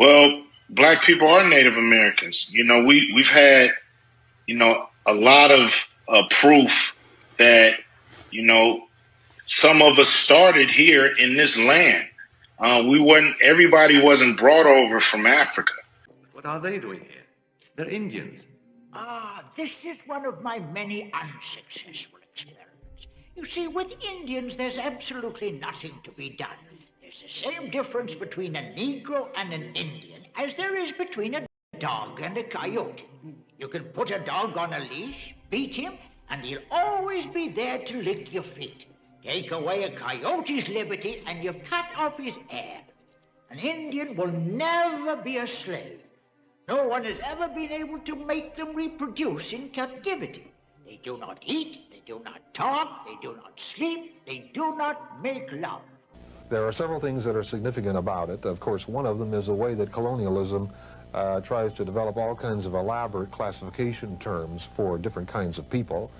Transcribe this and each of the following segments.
Well, black people are Native Americans. We've had, a lot of proof that, some of us started here in this land. Everybody wasn't brought over from Africa. What are they doing here? They're Indians. This is one of my many unsuccessful experiments. You see, with Indians, there's absolutely nothing to be done. There's the same difference between a Negro and an Indian as there is between a dog and a coyote. You can put a dog on a leash, beat him, and he'll always be there to lick your feet. Take away a coyote's liberty and you've cut off his heir. An Indian will never be a slave. No one has ever been able to make them reproduce in captivity. They do not eat, they do not talk, they do not sleep, they do not make love. There are several things that are significant about it. Of course, one of them is the way that colonialism tries to develop all kinds of elaborate classification terms for different kinds of people.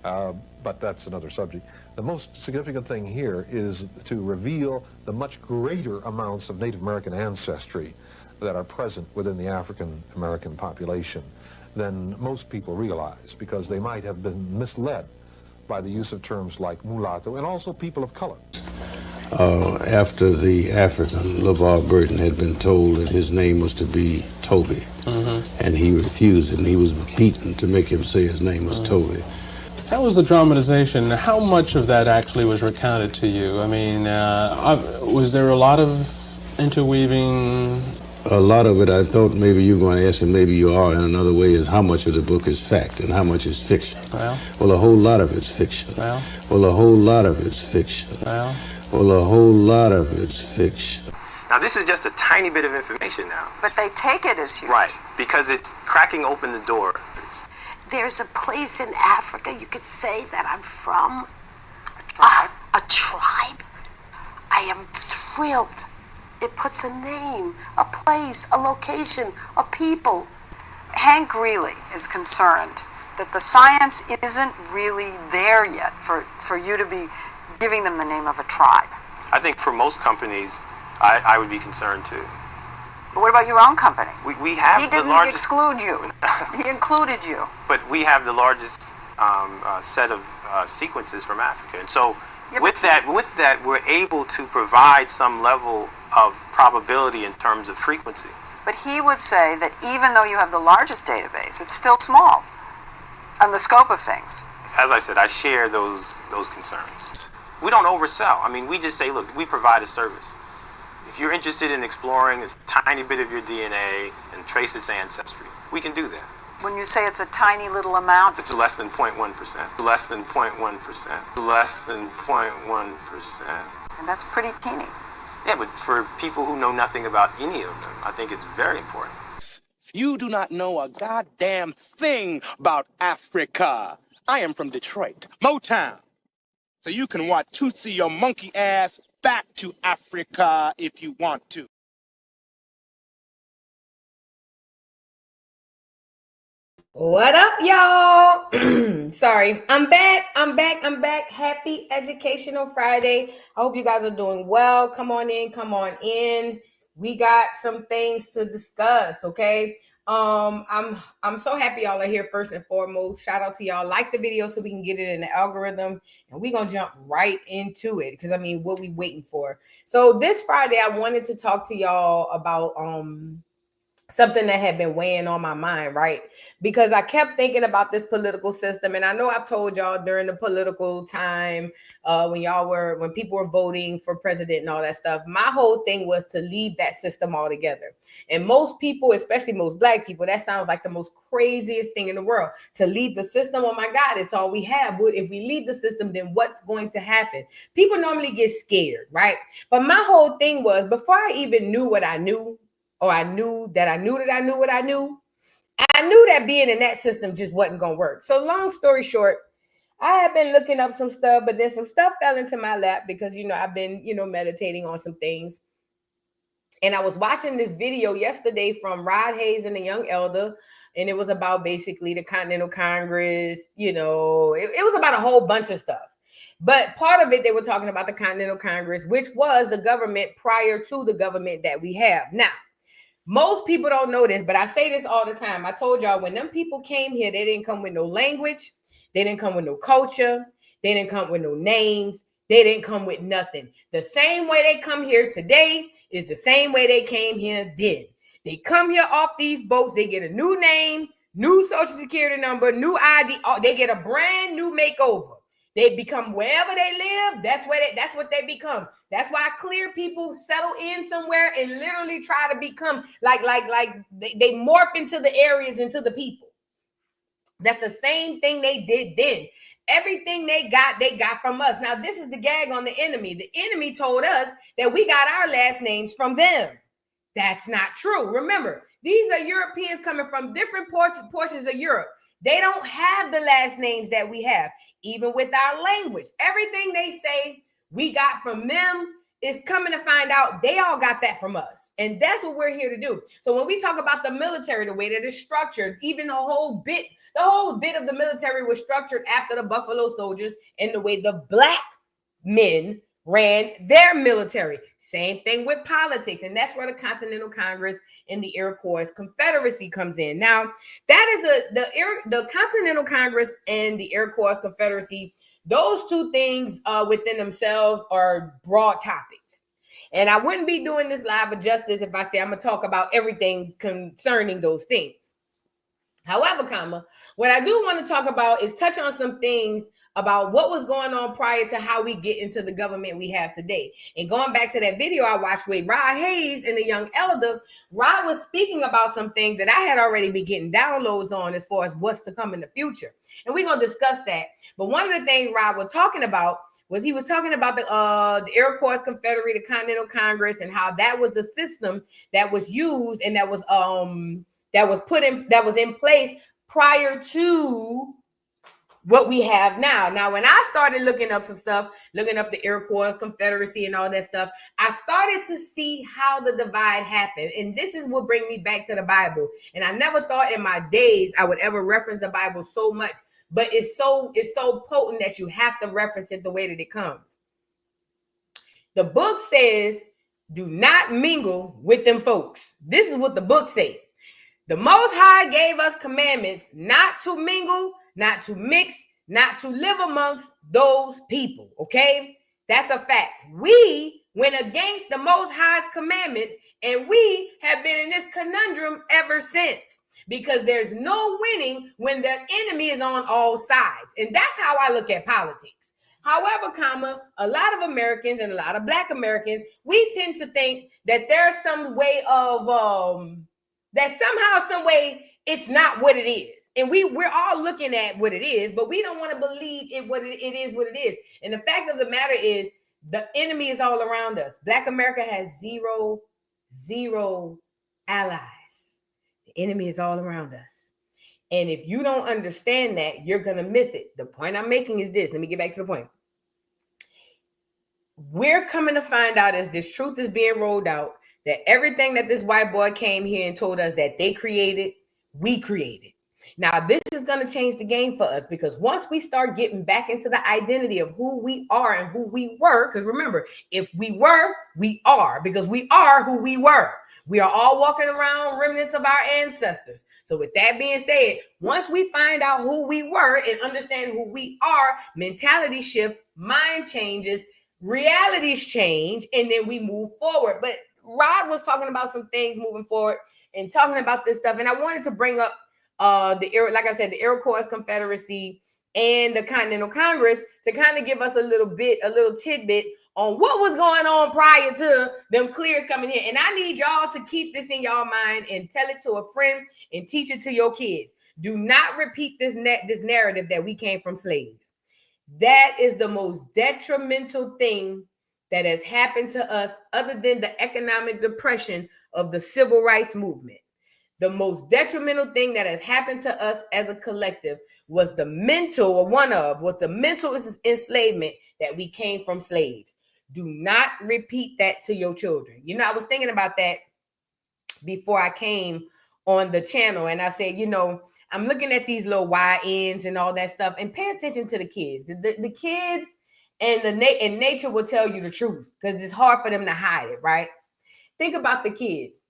But that's another subject. The most significant thing here is to reveal the much greater amounts of Native American ancestry that are present within the African American population than most people realize, because they might have been misled by the use of terms like mulatto and also people of color. After the African, LeVar Burton, had been told that his name was to be Toby, and he refused it, and he was beaten to make him say his name was Toby. That was the dramatization. How much of that actually was recounted to you? I mean, was there a lot of interweaving? A lot of it, I thought maybe you were going to ask, and maybe you are in another way, is how much of the book is fact and how much is fiction. Well, a whole lot of it's fiction. Well, a whole lot of it's fiction. Well, a whole lot of it's fiction. Now, this is just a tiny bit of information now. But they take it as huge. Right, because it's cracking open the door. There's a place in Africa you could say that I'm from. A tribe? I am thrilled. It puts a name, a place, a location, a people. Hank really is concerned that the science isn't really there yet for you to be giving them the name of a tribe. I think for most companies, I would be concerned too. But what about your own company? We have he the didn't largest... exclude you. He included you. But we have the largest set of sequences from Africa. And so with that, we're able to provide some level of probability in terms of frequency. But he would say that even though you have the largest database, it's still small on the scope of things. As I said, I share those concerns. We don't oversell. I mean, we just say, look, we provide a service. If you're interested in exploring a tiny bit of your DNA and trace its ancestry, we can do that. When you say it's a tiny little amount, it's less than 0.1%. Less than 0.1%. Less than 0.1%. And that's pretty teeny. Yeah, but for people who know nothing about any of them, I think it's very important. You do not know a goddamn thing about Africa. I am from Detroit, Motown. So you can watch Tootsie your monkey ass back to Africa if you want to. What up, y'all? Sorry, I'm back. Happy Educational Friday. I hope you guys are doing well. Come on in. We got some things to discuss, okay? I'm so happy y'all are here first and foremost. Shout out to y'all. Like the video so we can get it in the algorithm, and we're gonna jump right into it because I mean, what we waiting for? So this Friday, I wanted to talk to y'all about something that had been weighing on my mind, right? Because I kept thinking about this political system, and I know I've told y'all during the political time when people were voting for president and all that stuff, my whole thing was to leave that system altogether. And most people, especially most Black people, that sounds like the most craziest thing in the world. To leave the system, oh my God, it's all we have. But if we leave the system, then what's going to happen? People normally get scared, right? But my whole thing was, before I even knew what I knew, or I knew that I knew that I knew what I knew, I knew that being in that system just wasn't going to work. So long story short, I had been looking up some stuff, but then some stuff fell into my lap because, I've been, meditating on some things. And I was watching this video yesterday from Rod Hayes and the Young Elder, and it was about basically the Continental Congress. It was about a whole bunch of stuff. But part of it, they were talking about the Continental Congress, which was the government prior to the government that we have now. Most people don't know this, but I say this all the time. I told y'all when them people came here, they didn't come with no language. They didn't come with no culture. They didn't come with no names. They didn't come with nothing. The same way they come here today is the same way they came here then. They come here off these boats. They get a new name, new social security number, new ID. They get a brand new makeover. They become wherever they live. That's what they become. That's why clear people settle in somewhere and literally try to become like they morph into the areas, into the people. That's the same thing they did then. Everything they got from us. Now, this is the gag on the enemy. The enemy told us that we got our last names from them. That's not true. Remember, these are Europeans coming from different portions of Europe. They don't have the last names that we have, even with our language. Everything they say we got from them is coming to find out they all got that from us. And that's what we're here to do. So when we talk about the military, the way that it's structured, even the whole bit of the military was structured after the Buffalo Soldiers and the way the black men ran their military. Same thing with politics. And that's where the Continental Congress and the Iriquois Confederacy comes in. Now, that is the Continental Congress and the Iriquois Confederacy. Those two things within themselves are broad topics. And I wouldn't be doing this live of justice if I say I'm going to talk about everything concerning those things. However, what I do want to talk about is touch on some things about what was going on prior to how we get into the government we have today. And going back to that video I watched with Rod Hayes and the young elder, Rod was speaking about some things that I had already been getting downloads on as far as what's to come in the future. And we're going to discuss that. But one of the things Rod was talking about was he was talking about the Iriquois Confederacy, the Continental Congress, and how that was the system that was used and that was in place prior to what we have now. Now, when I started looking up some stuff, looking up the Iriquois Confederacy and all that stuff, I started to see how the divide happened. And this is what brings me back to the Bible. And I never thought in my days I would ever reference the Bible so much, but it's so potent that you have to reference it the way that it comes. The book says, do not mingle with them folks. This is what the book said. The Most High gave us commandments not to mingle, not to mix, not to live amongst those people, okay? That's a fact. We went against the Most High's commandments, and we have been in this conundrum ever since because there's no winning when the enemy is on all sides. And that's how I look at politics. However, a lot of Americans and a lot of Black Americans, we tend to think that there's some way of... that somehow, some way, it's not what it is. And we're all looking at what it is, but we don't want to believe what it is. And the fact of the matter is, the enemy is all around us. Black America has zero allies. The enemy is all around us. And if you don't understand that, you're going to miss it. The point I'm making is this. Let me get back to the point. We're coming to find out as this truth is being rolled out, that everything that this white boy came here and told us that they created, we created. Now, this is going to change the game for us because once we start getting back into the identity of who we are and who we were, because remember, if we were, we are, because we are who we were. We are all walking around remnants of our ancestors. So with that being said, once we find out who we were and understand who we are, mentality shift, mind changes, realities change, and then we move forward. But Rod was talking about some things moving forward and talking about this stuff. And I wanted to bring up like I said, the Iriquois Confederacy and the Continental Congress to kind of give us a little tidbit on what was going on prior to them clears coming here. And I need y'all to keep this in y'all mind and tell it to a friend and teach it to your kids. Do not repeat this narrative that we came from slaves. That is the most detrimental thing that has happened to us other than the economic depression of the civil rights movement. The most detrimental thing that has happened to us as a collective was the mental enslavement that we came from slaves. Do not repeat that to your children. You know, I was thinking about that before I came on the channel, and I said, you know, I'm looking at these little YNs and all that stuff, and pay attention to the kids. The kids and nature will tell you the truth because it's hard for them to hide it, right? Think about the kids.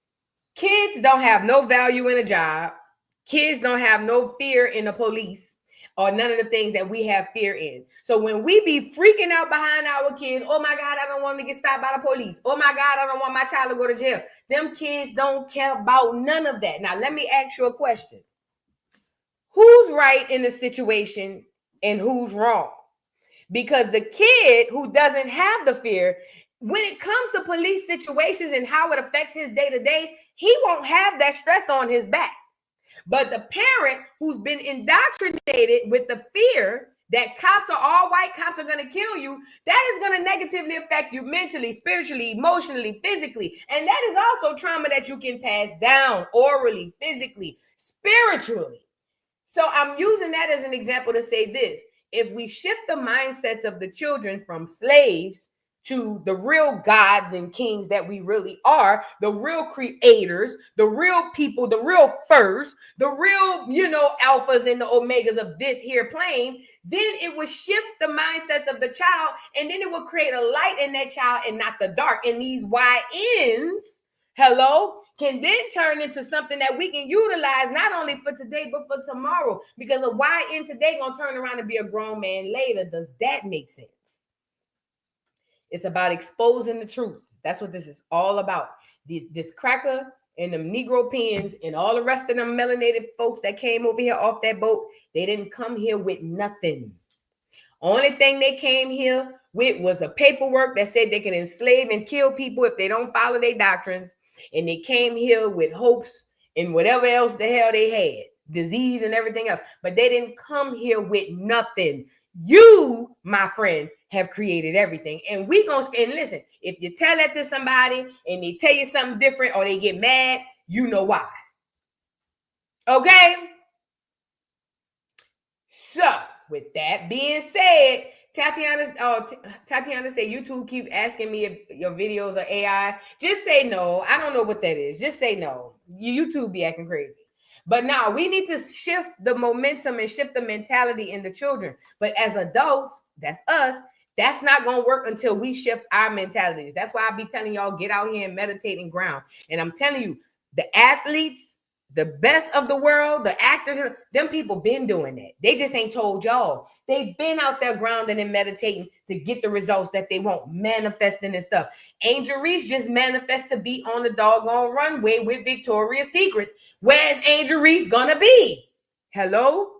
Kids don't have no value in a job. Kids don't have no fear in the police or none of the things that we have fear in. So when we be freaking out behind our kids, oh my God, I don't want to get stopped by the police. Oh my God, I don't want my child to go to jail. Them kids don't care about none of that. Now, let me ask you a question. Who's right in the situation and who's wrong? Because the kid who doesn't have the fear, when it comes to police situations and how it affects his day-to-day, he won't have that stress on his back. But the parent who's been indoctrinated with the fear that cops are all white, cops are going to kill you, that is going to negatively affect you mentally, spiritually, emotionally, physically. And that is also trauma that you can pass down orally, physically, spiritually. So I'm using that as an example to say this. If we shift the mindsets of the children from slaves to the real gods and kings that we really are, the real creators, the real people, the real first, the real, alphas and the omegas of this here plane, then it would shift the mindsets of the child, and then it will create a light in that child and not the dark. And these YNs, can then turn into something that we can utilize not only for today, but for tomorrow. Because a YN today gonna turn around and be a grown man later. Does that make sense? It's about exposing the truth. That's what this is all about. This cracker and them Negro pins and all the rest of them melanated folks that came over here off that boat, they didn't come here with nothing. Only thing they came here with was a paperwork that said they can enslave and kill people if they don't follow their doctrines. And they came here with hopes and whatever else the hell they had, disease and everything else. But they didn't come here with nothing. You, my friend, have created everything. And we gonna, and listen, if you tell that to somebody and they tell you something different or they get mad, you know why. Okay? So, with that being said, Tatiana said, YouTube keep asking me if your videos are AI. Just say no. I don't know what that is. Just say no. YouTube be acting crazy. But now we need to shift the momentum and shift the mentality in the children. But as adults, that's us. That's not going to work until we shift our mentalities. That's why I be telling y'all, get out here and meditate and ground. And I'm telling you, the athletes, the best of the world, the actors, them people been doing that. They just ain't told y'all. They've been out there grounding and meditating to get the results that they want, manifesting and stuff. Angel Reese just manifests to be on the doggone runway with Victoria's Secrets. Where's Angel Reese gonna be? Hello?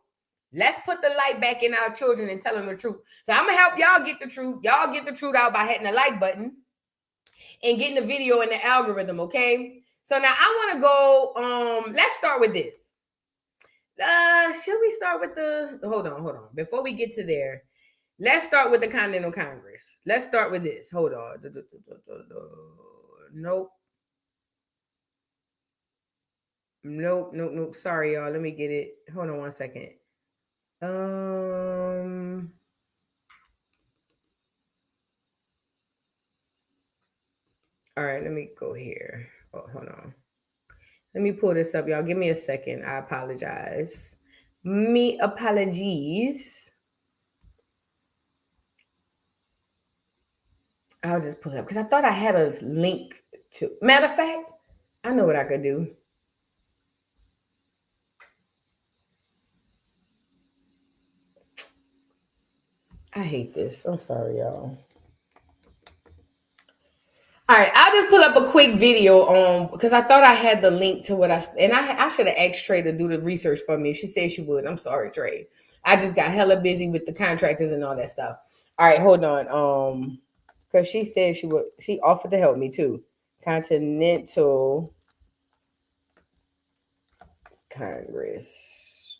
Let's put the light back in our children and tell them the truth. So I'm gonna help y'all get the truth. Y'all get the truth out by hitting the like button and getting the video in the algorithm, okay? So now I want to go, let's start with this. Should we start with hold on. Before we get to there, let's start with the Continental Congress. Let's start with this. Hold on. Nope. Sorry, y'all. Let me get it. Hold on 1 second. All right, let me go here. Oh, hold on. Let me pull this up, y'all. Give me a second. I apologize. Me apologies. I'll just pull it up because I thought I had a link to. Matter of fact, I know what I could do. I hate this. I'm sorry, y'all. All right, I'll just pull up a quick video on because I thought I had the link to what I should have asked Trey to do the research for me. She said she would. I'm sorry, Trey. I just got hella busy with the contractors and all that stuff. All right, hold on. Because she said she would. She offered to help me too. Continental Congress.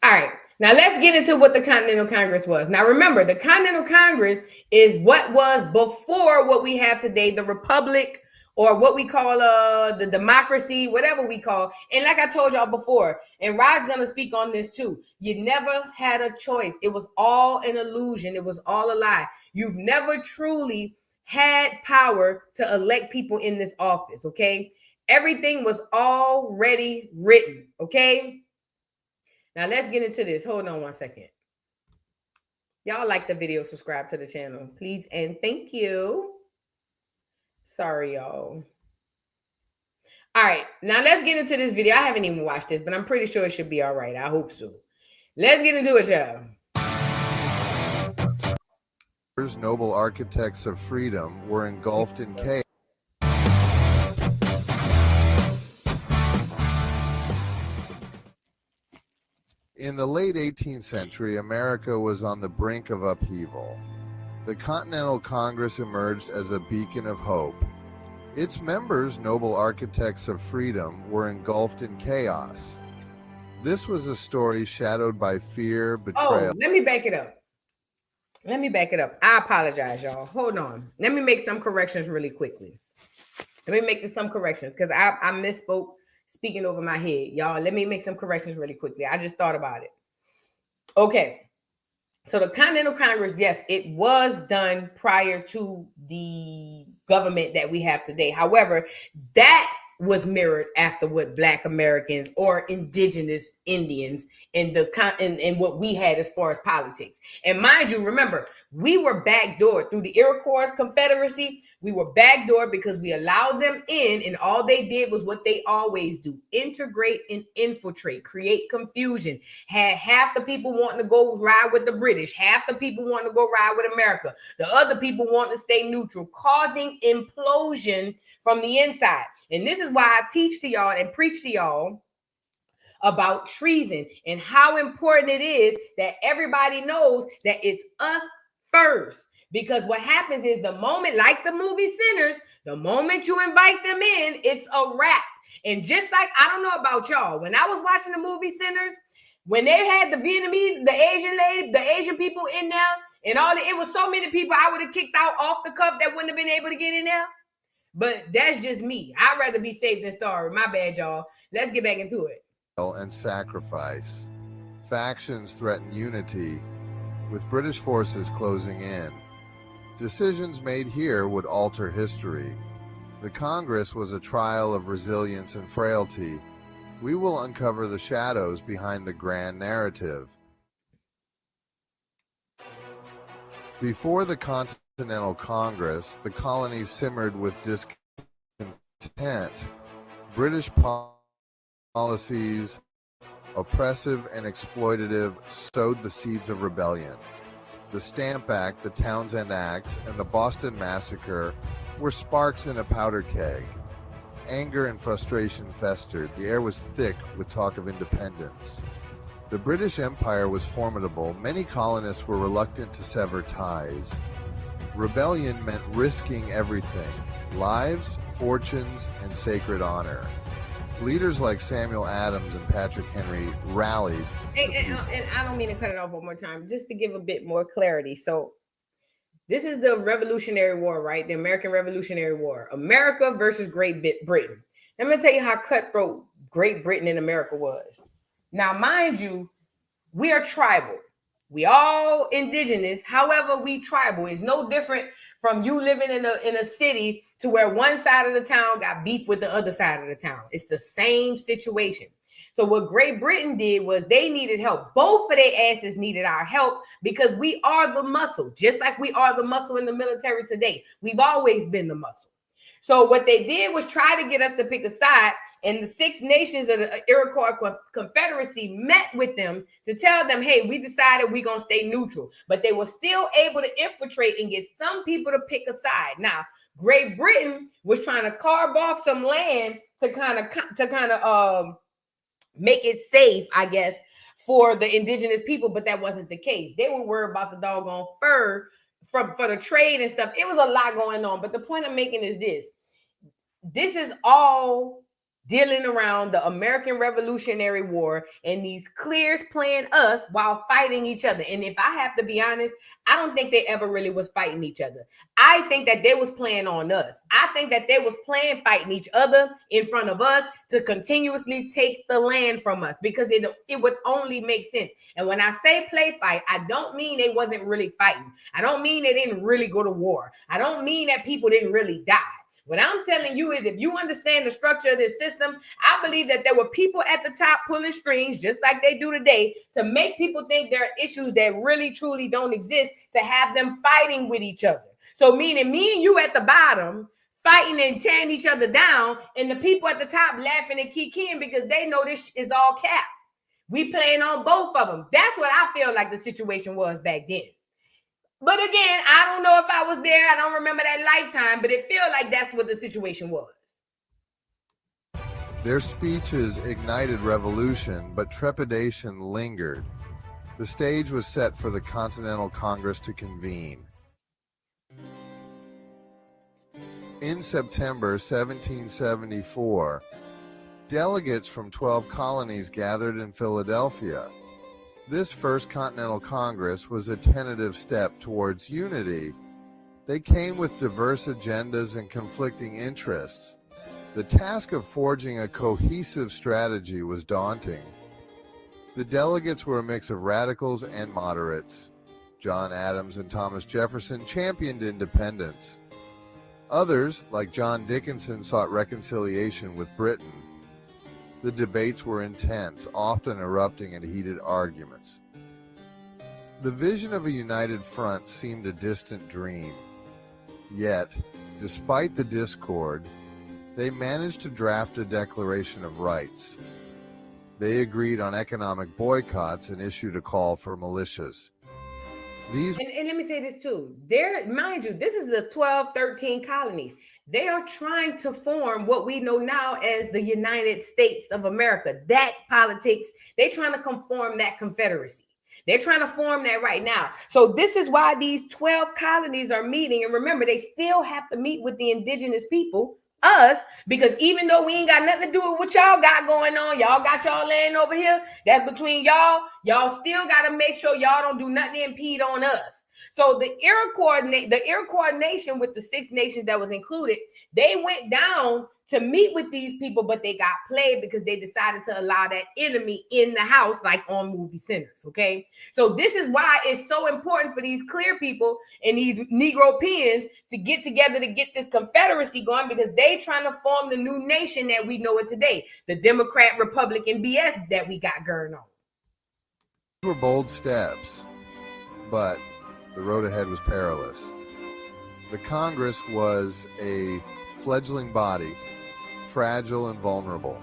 All right. Now let's get into what the Continental Congress was. Now remember, the Continental Congress is what was before what we have today, the Republic, or what we call the democracy, whatever we call. And like I told y'all before, and Rod's gonna speak on this too. You never had a choice. It was all an illusion. It was all a lie. You've never truly had power to elect people in this office, okay? Everything was already written, okay? Now let's get into this. Hold on 1 second. Y'all like the video, subscribe to the channel, please, and thank you. Sorry, y'all. All right, now let's get into this video. I haven't even watched this, but I'm pretty sure it should be all right. I hope so. Let's get into it, y'all. Noble architects of freedom were engulfed in chaos. In the late 18th century, America was on the brink of upheaval. The Continental Congress emerged as a beacon of hope. Its members, noble architects of freedom, were engulfed in chaos. This was a story shadowed by fear, betrayal. Oh, let me back it up. I apologize, y'all. Hold on. Let me make some corrections really quickly. Let me make some corrections because I misspoke speaking over my head. Y'all, let me make some corrections really quickly. I just thought about it. Okay. So the Continental Congress, yes, it was done prior to the government that we have today. However, that was mirrored after what Black Americans or indigenous Indians in what we had as far as politics. And mind you, remember, we were backdoored through the Iriquois Confederacy. We were backdoored because we allowed them in, and all they did was what they always do: integrate and infiltrate, create confusion. Had half the people wanting to go ride with the British, half the people wanting to go ride with America, the other people wanting to stay neutral, causing implosion from the inside. And this is why I teach to y'all and preach to y'all about treason and how important it is that everybody knows that it's us first. Because what happens is the moment, like the movie Sinners, the moment you invite them in, it's a wrap. And just like, I don't know about y'all, when I was watching the movie Sinners, when they had the Vietnamese, the Asian lady, the Asian people in there, and it was so many people I would have kicked out off the cuff that wouldn't have been able to get in there. But that's just me. I'd rather be safe than sorry. My bad, y'all. Let's get back into it. And sacrifice. Factions threaten unity, with British forces closing in. Decisions made here would alter history. The Congress was a trial of resilience and frailty. We will uncover the shadows behind the grand narrative. Before the Continental Congress, the colonies simmered with discontent. British policies, oppressive and exploitative, sowed the seeds of rebellion. The Stamp Act, the Townshend Acts, and the Boston Massacre were sparks in a powder keg. Anger and frustration festered. The air was thick with talk of independence. The British Empire was formidable. Many colonists were reluctant to sever ties. Rebellion meant risking everything: lives, fortunes, and sacred honor. Leaders like Samuel Adams and Patrick Henry rallied. And I don't mean to cut it off one more time, just to give a bit more clarity. So this is the Revolutionary War, right? The American Revolutionary War. America versus Great Britain. Let me tell you how cutthroat Great Britain and America was. Now, mind you, we are tribal. We all indigenous. However, we tribal. It's no different from you living in a city to where one side of the town got beef with the other side of the town. It's the same situation. So what Great Britain did was they needed help. Both of their asses needed our help because we are the muscle, just like we are the muscle in the military today. We've always been the muscle. So what they did was try to get us to pick a side, and the 6 nations of the Iriquois Confederacy met with them to tell them, hey, we decided we're going to stay neutral. But they were still able to infiltrate and get some people to pick a side. Now, Great Britain was trying to carve off some land to kind of make it safe, I guess, for the indigenous people, but that wasn't the case. They were worried about the doggone fur for the trade and stuff. It was a lot going on, but the point I'm making is this. This is all dealing around the American Revolutionary War and these clears playing us while fighting each other. And if I have to be honest, I don't think they ever really was fighting each other. I think that they was playing on us. I think that they was fighting each other in front of us to continuously take the land from us because it would only make sense. And when I say play fight, I don't mean they wasn't really fighting. I don't mean they didn't really go to war. I don't mean that people didn't really die. What I'm telling you is if you understand the structure of this system, I believe that there were people at the top pulling strings just like they do today to make people think there are issues that really truly don't exist, to have them fighting with each other. So meaning me and you at the bottom fighting and tearing each other down, and the people at the top laughing and kikiing because they know this is all cap. We playing on both of them. That's what I feel like the situation was back then. But again, I don't know if I was there. I don't remember that lifetime, but it feels like that's what the situation was. Their speeches ignited revolution, but trepidation lingered. The stage was set for the Continental Congress to convene. In September 1774, delegates from 12 colonies gathered in Philadelphia. This first Continental Congress was a tentative step towards unity. They came with diverse agendas and conflicting interests. The task of forging a cohesive strategy was daunting. The delegates were a mix of radicals and moderates. John Adams and Thomas Jefferson championed independence. Others, like John Dickinson, sought reconciliation with Britain. The debates were intense, often erupting in heated arguments. The vision of a united front seemed a distant dream. Yet, despite the discord, they managed to draft a Declaration of Rights. They agreed on economic boycotts and issued a call for militias. And let me say this too. Mind you, this is the 12, 13 colonies. They are trying to form what we know now as the United States of America. That politics, they're trying to conform that Confederacy. They're trying to form that right now. So this is why these 12 colonies are meeting. And remember, they still have to meet with the indigenous people, us, because even though we ain't got nothing to do with what y'all got going on, y'all got y'all land over here, that's between y'all still got to make sure y'all don't do nothing to impede on us. So the Iroquois nation with the 6 nations that was included, they went down to meet with these people, but they got played because they decided to allow that enemy in the house, like on movie centers. Okay, so this is why it's so important for these clear people and these Negropeans to get together to get this Confederacy going, because they trying to form the new nation that we know it today, the Democrat Republican BS that we got going on. These were bold steps, but the road ahead was perilous. The Congress was a fledgling body, fragile and vulnerable.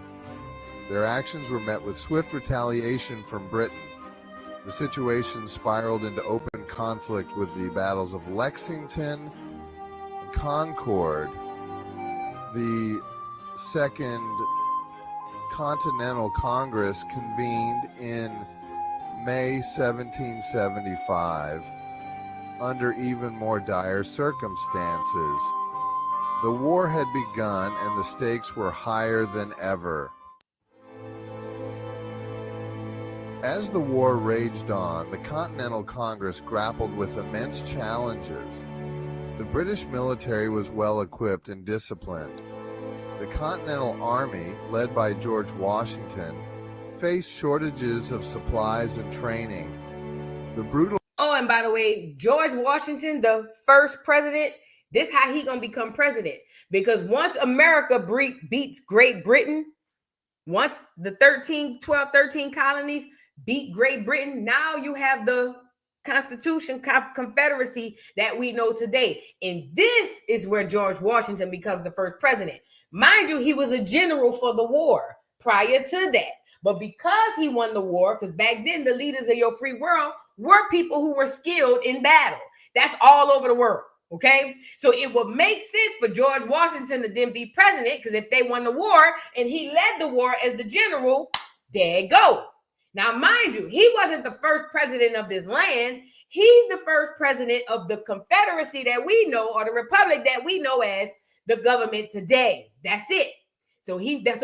Their actions were met with swift retaliation from Britain. The situation spiraled into open conflict with the battles of Lexington and Concord. The Second Continental Congress convened in May 1775 under even more dire circumstances. The war had begun and the stakes were higher than ever. As the war raged on, the Continental Congress grappled with immense challenges. The British military was well equipped and disciplined. The Continental Army, led by George Washington, faced shortages of supplies and training. The brutal... Oh, and by the way, George Washington, the first president, this is how he gonna become president. Because once America beats Great Britain, once the 13 colonies beat Great Britain, now you have the Constitution Confederacy that we know today. And this is where George Washington becomes the first president. Mind you, he was a general for the war prior to that. But because he won the war, because back then the leaders of your free world were people who were skilled in battle. That's all over the world. Okay, so it would make sense for George Washington to then be president, because if they won the war and he led the war as the general, there you go. Now, mind you, he wasn't the first president of this land. He's the first president of the Confederacy that we know, or the republic that we know as the government today. That's it. So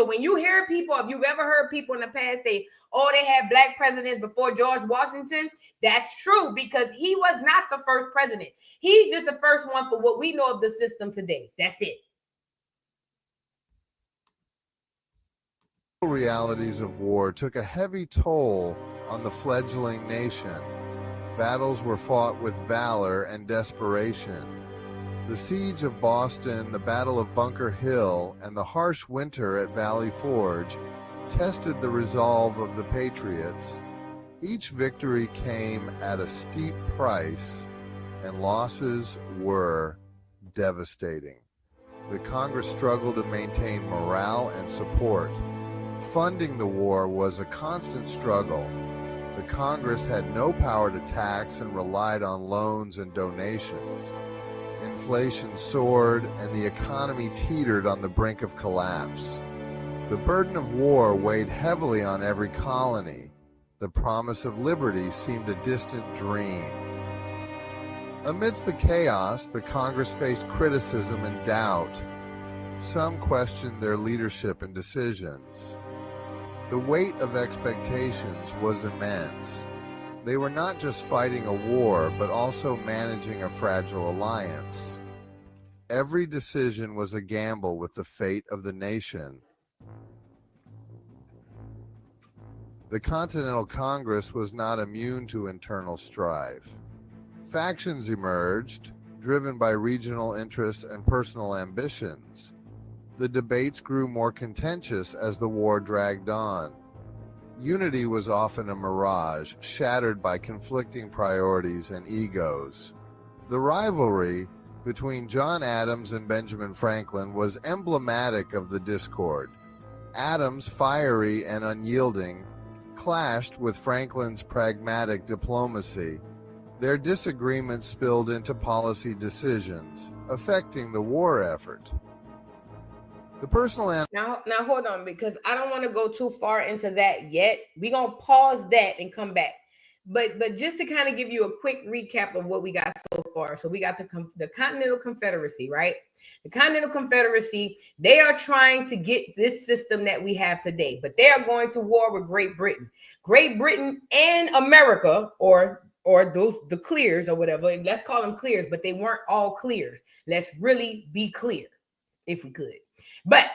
when you hear people, if you've ever heard people in the past say, oh, they had black presidents before George Washington, that's true, because he was not the first president. He's just the first one for what we know of the system today. That's it. The realities of war took a heavy toll on the fledgling nation. Battles were fought with valor and desperation. The siege of Boston, the Battle of Bunker Hill, and the harsh winter at Valley Forge tested the resolve of the Patriots. Each victory came at a steep price, and losses were devastating. the Congress struggled to maintain morale and support. Funding the war was a constant struggle. The Congress had no power to tax and relied on loans and donations. Inflation soared and the economy teetered on the brink of collapse. The burden of war weighed heavily on every colony. The promise of liberty seemed a distant dream. Amidst the chaos, the Congress faced criticism and doubt. Some questioned their leadership and decisions. The weight of expectations was immense. They were not just fighting a war, but also managing a fragile alliance. Every decision was a gamble with the fate of the nation. The Continental Congress was not immune to internal strife. Factions emerged, driven by regional interests and personal ambitions. The debates grew more contentious as the war dragged on. Unity was often a mirage, shattered by conflicting priorities and egos. The rivalry between John Adams and Benjamin Franklin was emblematic of the discord. Adams, fiery and unyielding, clashed with Franklin's pragmatic diplomacy. Their disagreements spilled into policy decisions, affecting the war effort. The personal now hold on, because I don't want to go too far into that yet. We're gonna pause that and come back. But just to kind of give you a quick recap of what we got so far. So we got the Continental Confederacy, right? The Continental Confederacy, they are trying to get this system that we have today, but they are going to war with Great Britain. Great Britain and America, or the clears or whatever. Let's call them clears, but they weren't all clears. Let's really be clear, if we could. But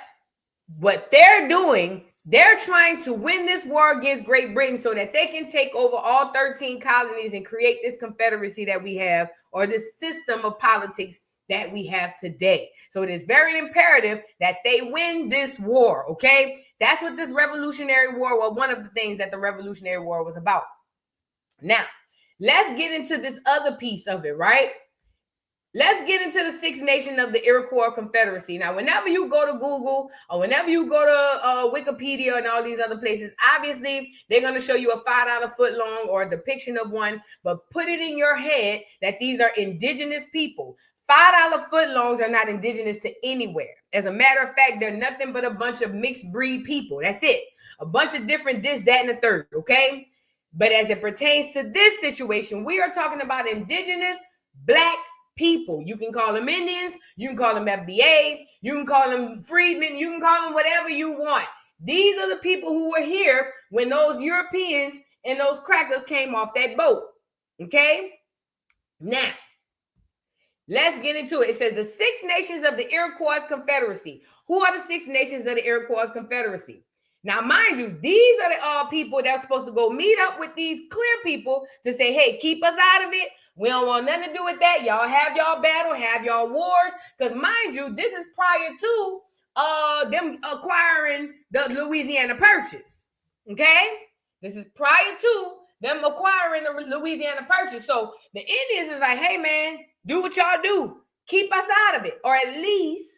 what they're doing, they're trying to win this war against Great Britain so that they can take over all 13 colonies and create this confederacy that we have, or this system of politics that we have today. So it is very imperative that they win this war, okay? That's what this Revolutionary War, well, one of the things that the Revolutionary War was about. Now, let's get into this other piece of it, right? Let's get into the Six Nations of the Iriquois Confederacy. Now, whenever you go to Google or whenever you go to Wikipedia and all these other places, obviously, they're going to show you a $5 footlong or a depiction of one, but put it in your head that these are indigenous people. $5 footlongs are not indigenous to anywhere. As a matter of fact, they're nothing but a bunch of mixed breed people. That's it. A bunch of different this, that, and the third, okay? But as it pertains to this situation, we are talking about indigenous Black people. You can call them Indians, you can call them FBA, you can call them freedmen, you can call them whatever you want. These are the people who were here when those Europeans and those crackers came off that boat. Okay? Now, let's get into it. It says the Six Nations of the Iriquois Confederacy. Who are the Six Nations of the Iriquois Confederacy? Now, mind you, these are the people that are supposed to go meet up with these clear people to say, hey, keep us out of it. We don't want nothing to do with that. Y'all have y'all battle, have y'all wars. Because mind you, this is prior to them acquiring the Louisiana Purchase. Okay? This is prior to them acquiring the Louisiana Purchase. So the Indians is like, hey, man, do what y'all do. Keep us out of it. Or at least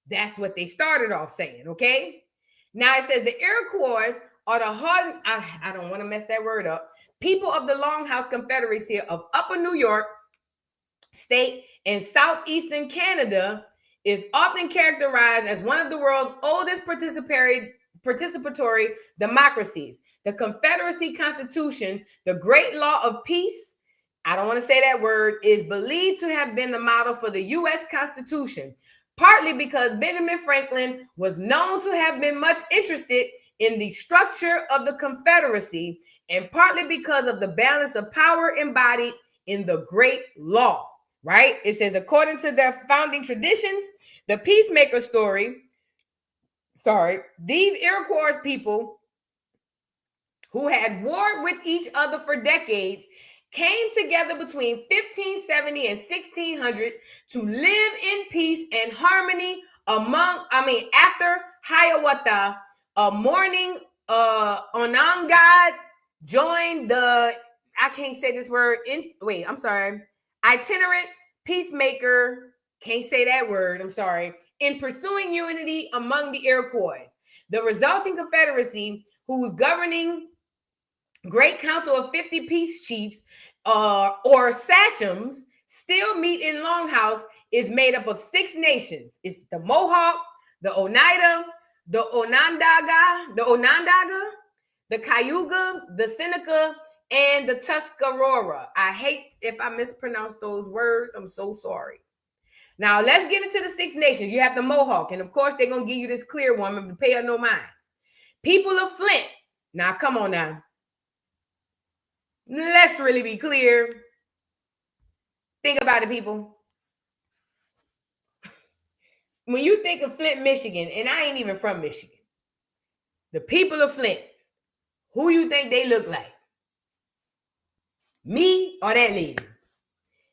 that's what they started off saying, okay? Now it says the Iroquois are the hard, I don't want to mess that word up, people of the Longhouse Confederacy of Upper New York State and Southeastern Canada, is often characterized as one of the world's oldest participatory democracies. The Confederacy Constitution, the Great Law of Peace, I don't want to say that word, is believed to have been the model for the U.S. Constitution, partly because Benjamin Franklin was known to have been much interested in the structure of the Confederacy, and partly because of the balance of power embodied in the Great Law, right? It says, according to their founding traditions, the peacemaker these Iroquois people who had warred with each other for decades came together between 1570 and 1600 to live in peace and harmony after Hiawatha, a morning Onangad joined the, itinerant peacemaker can't say that word, I'm sorry, in pursuing unity among the Iroquois. The resulting confederacy, whose governing great council of 50 peace chiefs or sachems still meet in Longhouse, is made up of 6 nations. It's the Mohawk, the Oneida, the Onondaga, the Cayuga, the Seneca, and the Tuscarora. I hate if I mispronounce those words. I'm so sorry. Now, let's get into the 6 nations. You have the Mohawk, and of course, they're going to give you this clear one, but pay her no mind. People of Flint. Now, come on now. Let's really be clear. Think about it, people. When you think of Flint, Michigan, and I ain't even from Michigan, the people of Flint, who you think they look like? Me or that lady?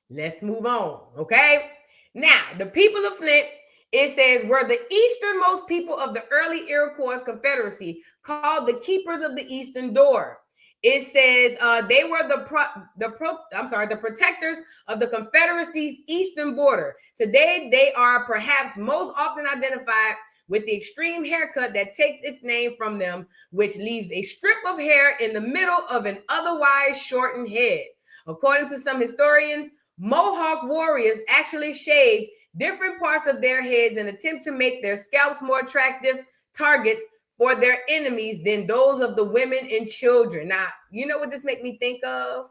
Let's move on, okay? Now, the people of Flint, it says, were the easternmost people of the early Iroquois Confederacy, called the Keepers of the Eastern Door. It says they were the protectors of the Confederacy's eastern border. Today, they are perhaps most often identified with the extreme haircut that takes its name from them, which leaves a strip of hair in the middle of an otherwise shortened head. According to some historians, Mohawk warriors actually shaved different parts of their heads in an attempt to make their scalps more attractive targets for their enemies than those of the women and children. Now, you know what this make me think of?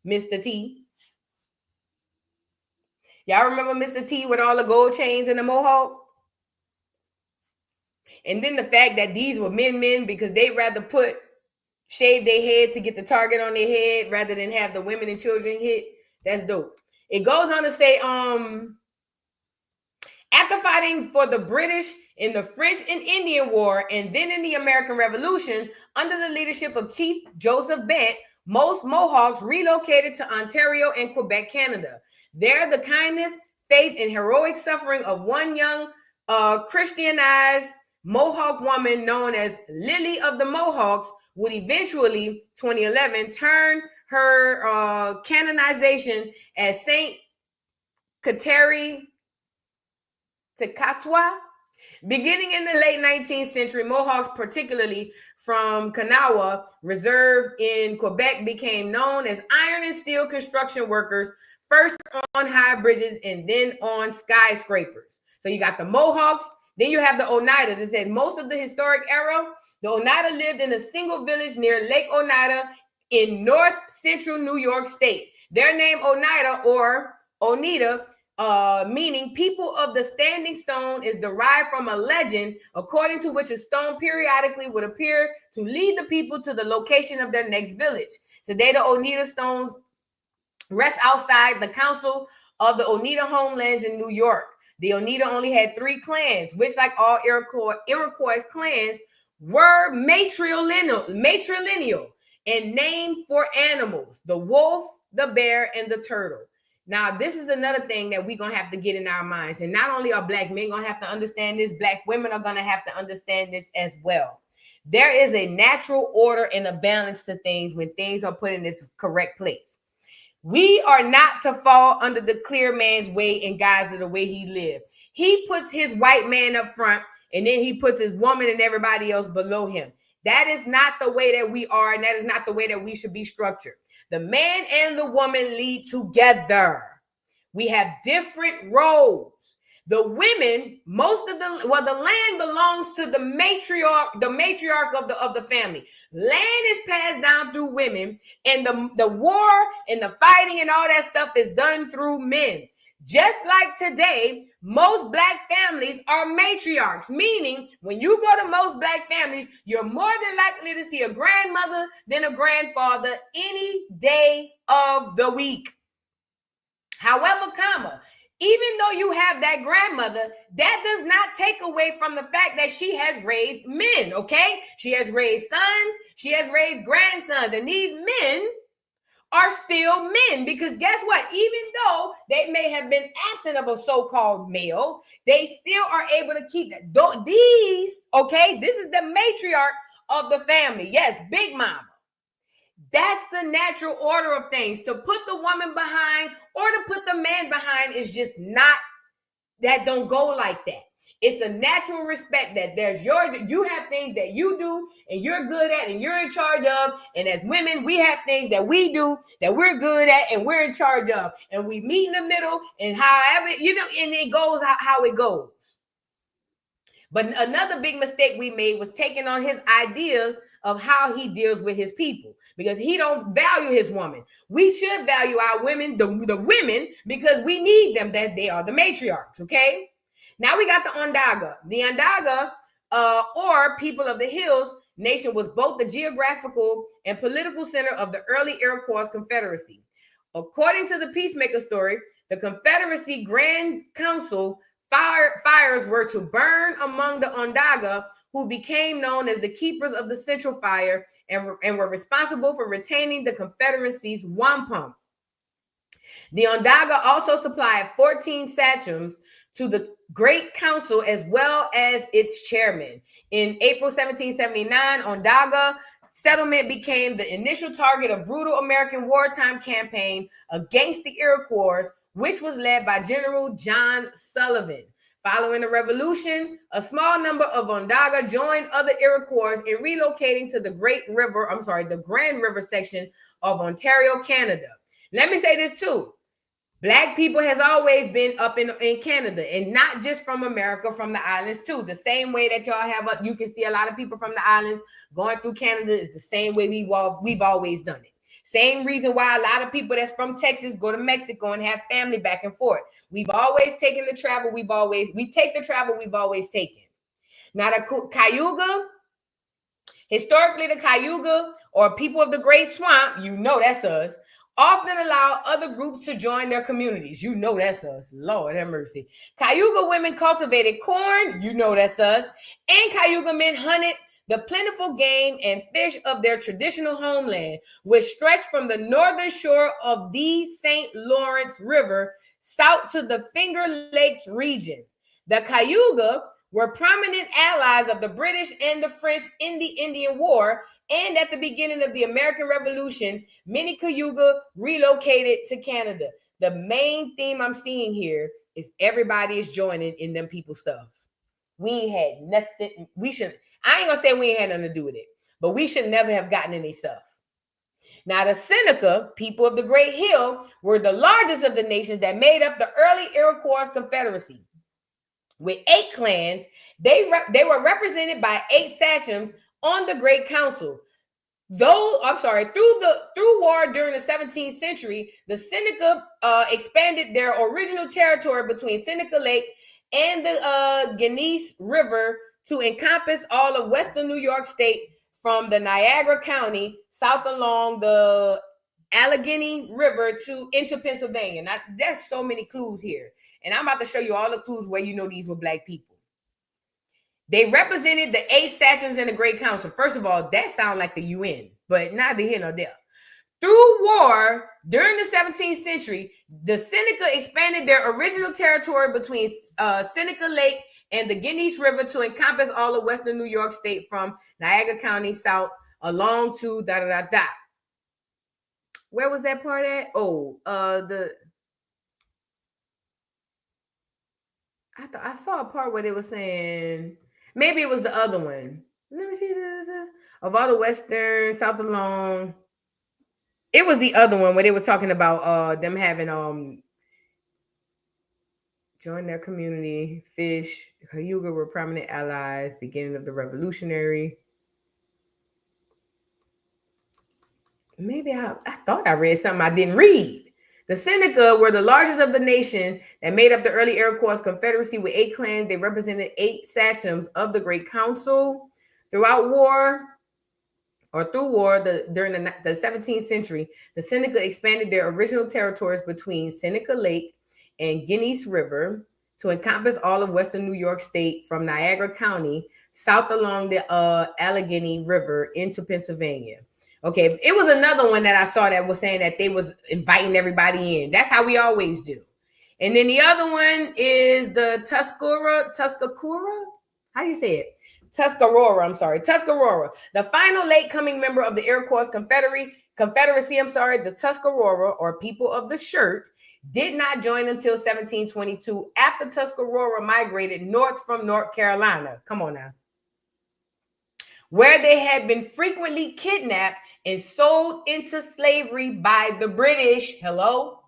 Mr. T. Y'all remember Mr. T with all the gold chains and the Mohawk? And then the fact that these were men because they'd rather shave their head to get the target on their head rather than have the women and children hit. That's dope. It goes on to say, after fighting for the British in the French and Indian War, and then in the American Revolution, under the leadership of Chief Joseph Bent, most Mohawks relocated to Ontario and Quebec, Canada. There, the kindness, faith, and heroic suffering of one young Christianized Mohawk woman known as Lily of the Mohawks would eventually, 2011, turn her canonization as Saint Kateri Tekakwitha. Beginning in the late 19th century, Mohawks, particularly from Kanawha Reserve in Quebec, became known as iron and steel construction workers, first on high bridges and then on skyscrapers. So you got the Mohawks, then you have the Oneidas. It says most of the historic era, the Oneida lived in a single village near Lake Oneida in north central New York State. Their name Oneida or Oneida, meaning people of the standing stone, is derived from a legend according to which a stone periodically would appear to lead the people to the location of their next village. Today, the Oneida stones rest outside the Council of the Oneida Homelands in New York. The Oneida only had 3 clans, which, like all Iroquois clans, were matrilineal and named for animals: the wolf, the bear, and the turtle. Now, this is another thing that we're going to have to get in our minds. And not only are Black men going to have to understand this, Black women are going to have to understand this as well. There is a natural order and a balance to things when things are put in this correct place. We are not to fall under the clear man's way and guise of the way he lived. He puts his white man up front, and then he puts his woman and everybody else below him. That is not the way that we are, and that is not the way that we should be structured. The man and the woman lead together. We have different roles. The women, the land belongs to the matriarch of the family. Land is passed down through women, and the war and the fighting and all that stuff is done through men. Just like today, most Black families are matriarchs, meaning when you go to most Black families, you're more than likely to see a grandmother than a grandfather any day of the week. However, even though you have that grandmother, that does not take away from the fact that she has raised men, okay? She has raised sons, she has raised grandsons, and these men are still men, because guess what? Even though they may have been absent of a so-called male, they still are able to keep that. This is the matriarch of the family. Yes, Big Mama. That's the natural order of things. To put the woman behind or to put the man behind is just not, that don't go like that. It's a natural respect that you have things that you do and you're good at and you're in charge of. And as women, we have things that we do that we're good at and we're in charge of. And we meet in the middle and however, and it goes how it goes. But another big mistake we made was taking on his ideas of how he deals with his people, because he don't value his woman. We should value our women, the women, because we need them, that they are the matriarchs, okay? Now we got the Onondaga. The Onondaga, or people of the hills nation, was both the geographical and political center of the early Iriquois Confederacy. According to the Peacemaker story, the Confederacy Grand Council fires were to burn among the Onondaga, who became known as the keepers of the central fire and were responsible for retaining the Confederacy's wampum. The Onondaga also supplied 14 sachems to the Great Council as well as its chairman. In April 1779, Onondaga settlement became the initial target of brutal American wartime campaign against the Iroquois, which was led by General John Sullivan. Following the revolution, a small number of Onondaga joined other Iroquois in relocating to the Grand River section of Ontario, Canada. Let me say this too. Black people has always been up in Canada, and not just from America, from the islands too. The same way that y'all have, you can see a lot of people from the islands going through Canada is the same way we've always done it. Same reason why a lot of people that's from Texas go to Mexico and have family back and forth. We've always taken the travel. We take the travel we've always taken. Now the Cayuga, historically the Cayuga, or people of the Great Swamp, that's us, often allow other groups to join their communities. That's us. Lord have mercy. Cayuga women cultivated corn. That's us. And Cayuga men hunted the plentiful game and fish of their traditional homeland, which stretched from the northern shore of the St. Lawrence River south to the Finger Lakes region. The Cayuga were prominent allies of the British and the French in the Indian War, and at the beginning of the American Revolution, many Cayuga relocated to Canada. The main theme I'm seeing here is everybody is joining in them people's stuff. We ain't had nothing. I ain't gonna say we ain't had nothing to do with it, but we should never have gotten any stuff. Now, the Seneca, people of the Great Hill, were the largest of the nations that made up the early Iroquois Confederacy. With 8 clans, they were represented by 8 sachems on the Great Council. Through war during the 17th century, the Seneca expanded their original territory between Seneca Lake and the Genesee River to encompass all of western New York State from the Niagara County south along the Allegheny River into Pennsylvania. Now, there's so many clues here. And I'm about to show you all the clues where these were Black people. They represented the 8 sachems in the Great Council. First of all, that sounds like the UN, but neither here nor there. Through war during the 17th century, the Seneca expanded their original territory between Seneca Lake and the Genesee River to encompass all of western New York State from Niagara County south along to Where was that part at? I saw a part where they were saying, maybe it was the other one. Let me see. Of all the western, south along. It was the other one where they were talking about them having join their community, fish. Cayuga were prominent allies, beginning of the Revolutionary. Maybe I thought I read something I didn't read. The Seneca were the largest of the nation that made up the early Iroquois Confederacy with 8 clans. They represented 8 sachems of the Great Council. Through war, during the 17th century, the Seneca expanded their original territories between Seneca Lake and Genesee River to encompass all of western New York State from Niagara County south along the Allegheny River into Pennsylvania. Okay, it was another one that I saw that was saying that they was inviting everybody in. That's how we always do. And then the other one is the Tuscarora. How do you say it? Tuscarora, the final late coming member of the Iroquois Confederacy, the Tuscarora, or people of the shirt, did not join until 1722 after Tuscarora migrated north from North Carolina. Come on now. Where they had been frequently kidnapped and sold into slavery by the British. Hello?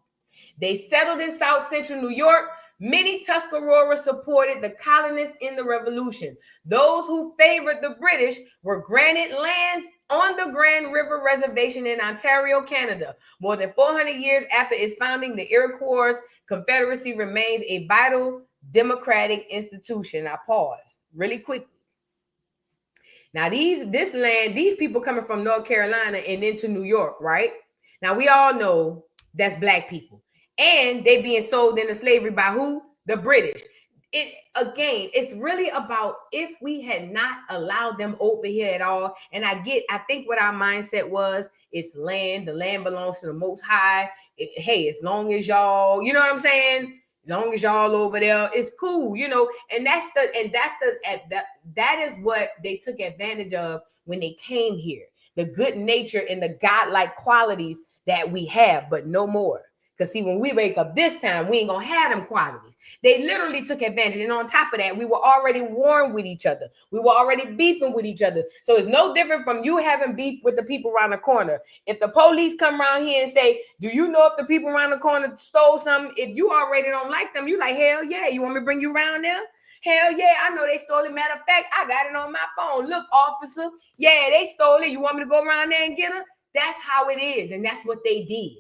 They settled in South Central New York. Many Tuscarora supported the colonists in the Revolution. Those who favored the British were granted lands on the Grand River Reservation in Ontario, Canada. More than 400 years after its founding, the Iroquois Confederacy remains a vital democratic institution. I pause really quickly. Now, these people coming from North Carolina and into New York, right? Now, we all know that's black people. And they being sold into slavery by who? The British. It's really about if we had not allowed them over here at all. And I think what our mindset was, it's land. The land belongs to the Most High. Hey, as long as y'all, you know what I'm saying? As long as y'all over there, it's cool, you know. And that is what they took advantage of when they came here. The good nature and the godlike qualities that we have, but no more. Because see, when we wake up this time, we ain't gonna have them qualities. They literally took advantage. And on top of that, we were already warring with each other. We were already beefing with each other. So it's no different from you having beef with the people around the corner. If the police come around here and say, do you know if the people around the corner stole something? If you already don't like them, you like, hell yeah. You want me to bring you around there? Hell yeah, I know they stole it. Matter of fact, I got it on my phone. Look, officer. Yeah, they stole it. You want me to go around there and get them? That's how it is. And that's what they did.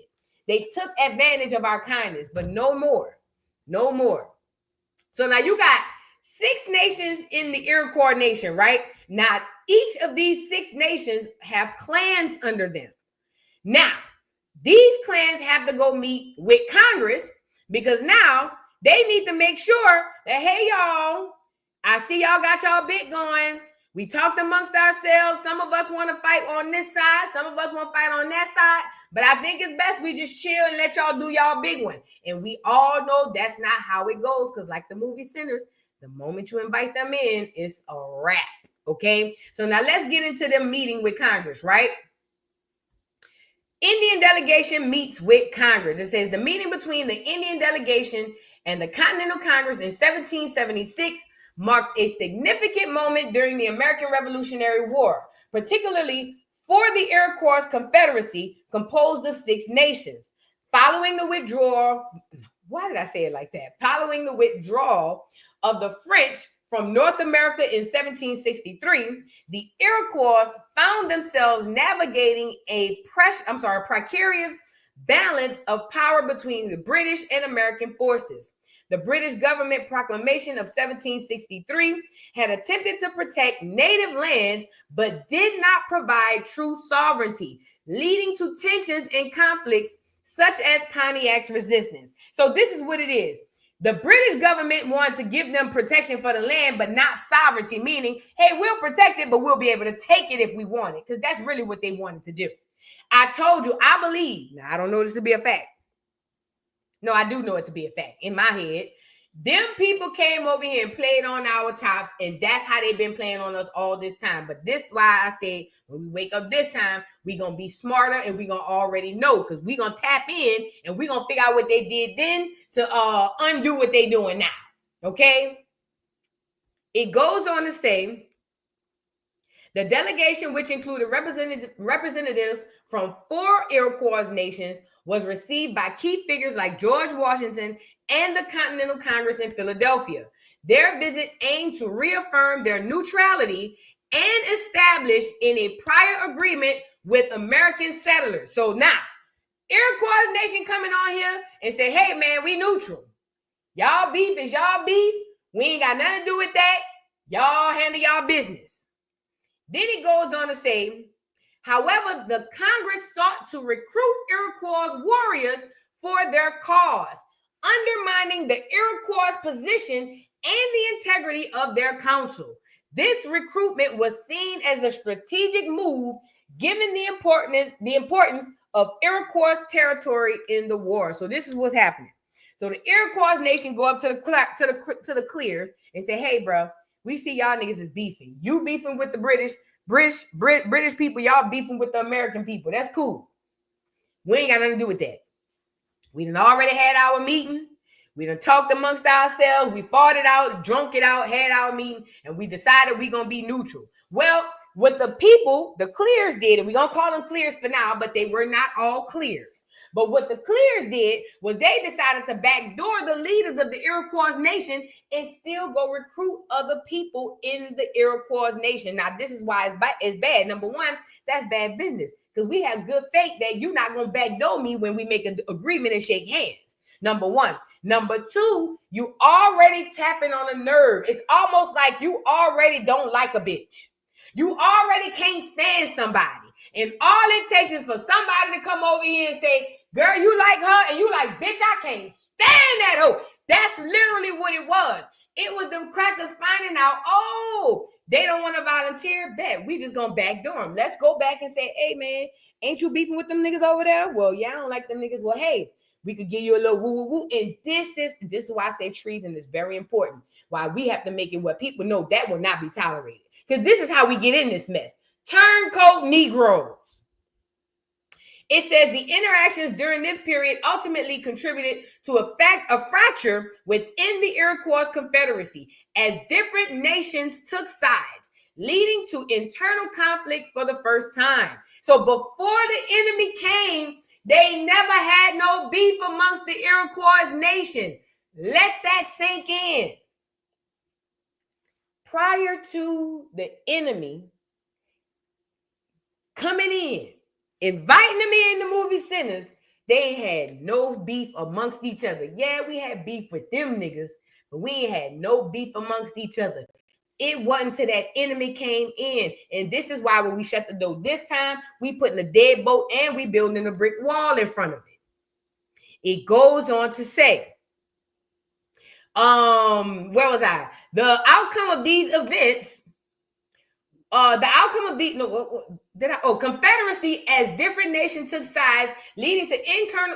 They took advantage of our kindness, but no more. No more. So now you got 6 nations in the Iroquois nation, right? Now, each of these 6 nations have clans under them. Now, these clans have to go meet with Congress because now they need to make sure that, hey, y'all, I see y'all got y'all bit going. We talked amongst ourselves. Some of us want to fight on this side. Some of us want to fight on that side. But I think it's best we just chill and let y'all do y'all big one. And we all know that's not how it goes. Because like the movie Sinners, the moment you invite them in, it's a wrap. Okay? So now let's get into the meeting with Congress, right? Indian delegation meets with Congress. It says the meeting between the Indian delegation and the Continental Congress in 1776 marked a significant moment during the American Revolutionary War, particularly for the Iroquois Confederacy composed of 6 nations. Following the withdrawal, Following the withdrawal of the French from North America in 1763, the Iroquois found themselves navigating a precarious balance of power between the British and American forces. The British government proclamation of 1763 had attempted to protect native lands, but did not provide true sovereignty, leading to tensions and conflicts such as Pontiac's resistance. So this is what it is. The British government wanted to give them protection for the land, but not sovereignty, meaning, hey, we'll protect it, but we'll be able to take it if we want it, because that's really what they wanted to do. I told you, I believe, now I don't know this to be a fact. No, I do know it to be a fact. In my head, them people came over here and played on our tops, and that's how they've been playing on us all this time. But this is why I said when we wake up this time, we're going to be smarter and we're going to already know, because we're going to tap in and we're going to figure out what they did then to undo what they're doing now. Okay? It goes on to say, the delegation, which included representatives from 4 Iroquois nations, was received by key figures like George Washington and the Continental Congress in Philadelphia. Their visit aimed to reaffirm their neutrality and establish in a prior agreement with American settlers. So now, Iroquois nation coming on here and say, hey, man, we neutral. Y'all beef is y'all beef. We ain't got nothing to do with that. Y'all handle y'all business. Then it goes on to say, however, the Congress sought to recruit Iroquois warriors for their cause, undermining the Iroquois position and the integrity of their council. This recruitment was seen as a strategic move, given the importance of Iroquois territory in the war. So this is what's happening. So the Iroquois nation go up to the clears and say, hey, bro, We see y'all niggas is beefing. You beefing with the British people. Y'all beefing with the American people. That's cool. We ain't got nothing to do with that. We done already had our meeting. We done talked amongst ourselves. We fought it out, drunk it out, had our meeting, and we decided we gonna be neutral. Well, what the people, the clears did, and we gonna call them clears for now, but they were not all clears. But what the clears did was they decided to backdoor the leaders of the Iroquois nation and still go recruit other people in the Iroquois nation. Now, this is why it's bad. Number one, that's bad business, because we have good faith that you're not gonna backdoor me when we make an agreement and shake hands. Number one. Number two, you already tapping on a nerve. It's almost like you already don't like a bitch. You already can't stand somebody. And all it takes is for somebody to come over here and say, girl, you like her? And you like, bitch, I can't stand that hoe. That's literally what it was. It was them crackers finding out, oh, they don't want to volunteer. Bet we just gonna backdoor them. Let's go back and say, hey, man, ain't you beefing with them niggas over there? Well, yeah, I don't like them niggas. Well, hey, we could give you a little woo woo woo. And this is why I say treason is very important. Why we have to make it where people know that will not be tolerated. Because this is how we get in this mess. Turncoat Negroes. It says the interactions during this period ultimately contributed to a fracture within the Iriquois Confederacy as different nations took sides, leading to internal conflict for the first time. So before the enemy came, they never had no beef amongst the Iroquois nation. Let that sink in. Prior to the enemy coming in, inviting them in the movie centers, they had no beef amongst each other. Yeah, we had beef with them niggas, but we ain't had no beef amongst each other. It wasn't till that enemy came in. And this is why when we shut the door this time, we putting a deadbolt and we building a brick wall in front of it. It goes on to say, where was I? The outcome of these events, Confederacy as different nations took sides, leading to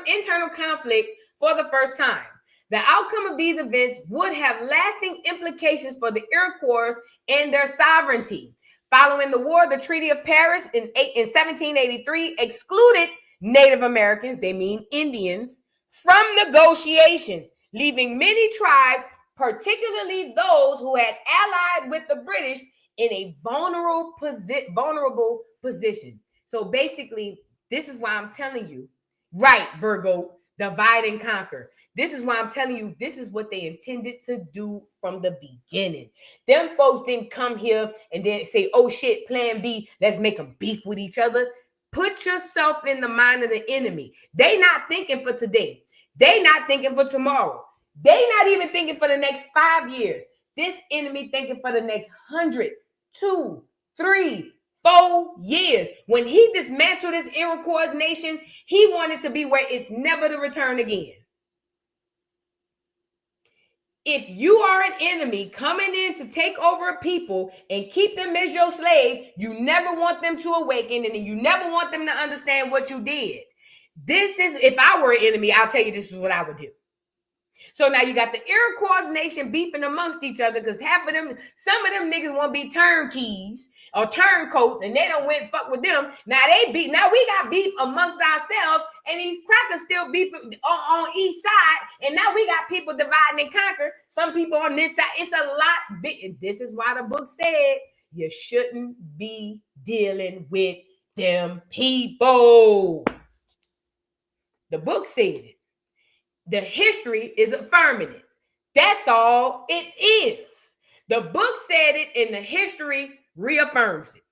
internal conflict for the first time. The outcome of these events would have lasting implications for the Iroquois and their sovereignty. Following the war, the Treaty of Paris in 1783 excluded Native Americans, they mean Indians, from negotiations, leaving many tribes, particularly those who had allied with the British, in a vulnerable position. So basically, this is why I'm telling you, right, Virgo, divide and conquer. This is why I'm telling you, this is what they intended to do from the beginning. Them folks didn't come here and then say, oh shit, plan B, let's make them beef with each other. Put yourself in the mind of the enemy. They not thinking for today. They not thinking for tomorrow. They not even thinking for the next 5 years. This enemy thinking for the next 100, 2, 3, 4 years. When he dismantled this Iroquois nation, he wanted to be where it's never to return again. If you are an enemy coming in to take over a people and keep them as your slave, you never want them to awaken, and you never want them to understand what you did. This is, if I were an enemy, I'll tell you this is what I would do. So now you got the Iroquois nation beefing amongst each other because some of them niggas want to be turnkeys or turncoats, and they don't went fuck with them. Now we got beef amongst ourselves, and these crackers still beef on each side, and now we got people dividing and conquer. Some people on this side. It's a lot big. This is why the book said you shouldn't be dealing with them people. The book said it. The history is affirming it. That's all it is. The book said it, and the history reaffirms it.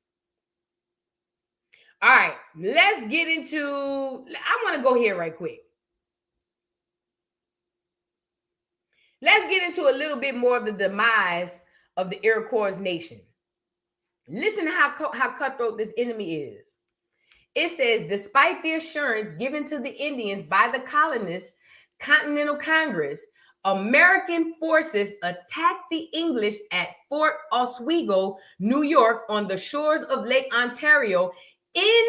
All right, let's get into, I want to go here right quick. Let's get into a little bit more of the demise of the Iroquois nation. Listen to how cutthroat this enemy is. It says, despite the assurance given to the Indians by the colonists, Continental Congress, American forces attacked the English at Fort Oswego, New York, on the shores of Lake Ontario in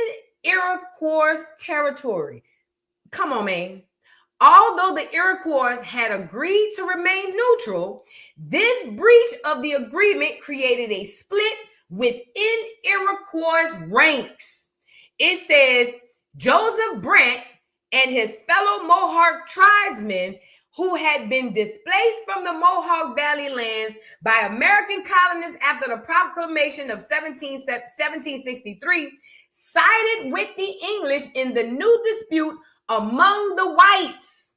Iroquois territory. Come on, man. Although the Iroquois had agreed to remain neutral, this breach of the agreement created a split within Iroquois ranks. It says Joseph Brant and his fellow Mohawk tribesmen who had been displaced from the Mohawk Valley lands by American colonists after the proclamation of 1763 sided with the English in the new dispute among the whites.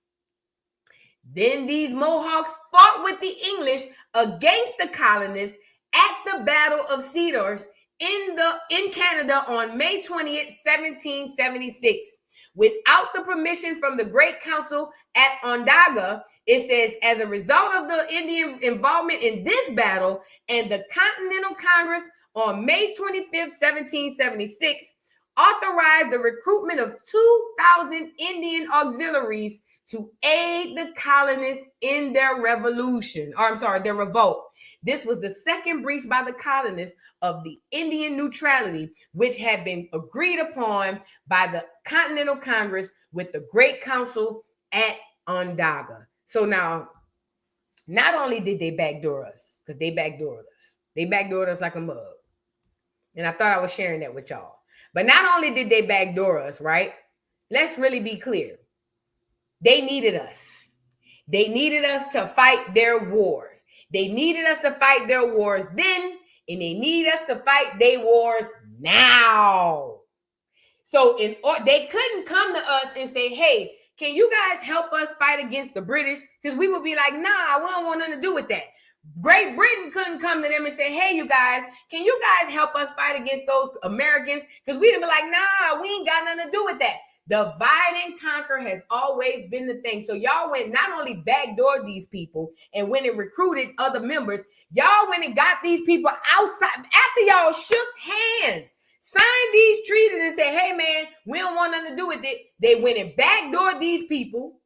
Then these Mohawks fought with the English against the colonists at the Battle of Cedars in Canada on May 20th, 1776. Without the permission from the Great Council at Onondaga, it says, as a result of the Indian involvement in this battle and the Continental Congress on May 25th, 1776, authorized the recruitment of 2,000 Indian auxiliaries to aid the colonists in their their revolt. This was the second breach by the colonists of the Indian neutrality, which had been agreed upon by the Continental Congress with the Great Council at Onondaga. So now, not only did they backdoor us, because they backdoored us like a mug. And I thought I was sharing that with y'all. But not only did they backdoor us, right? Let's really be clear. They needed us. They needed us to fight their wars. They needed us to fight their wars then, and they need us to fight their wars now. So they couldn't come to us and say, hey, can you guys help us fight against the British? Because we would be like, nah, we don't want nothing to do with that. Great Britain couldn't come to them and say, hey, you guys, can you guys help us fight against those Americans? Because we'd be like, nah, we ain't got nothing to do with that. Divide and conquer has always been the thing. So y'all went not only backdoored these people and went and recruited other members, y'all went and got these people outside after y'all shook hands, signed these treaties and said, hey, man, we don't want nothing to do with it. They went and backdoored these people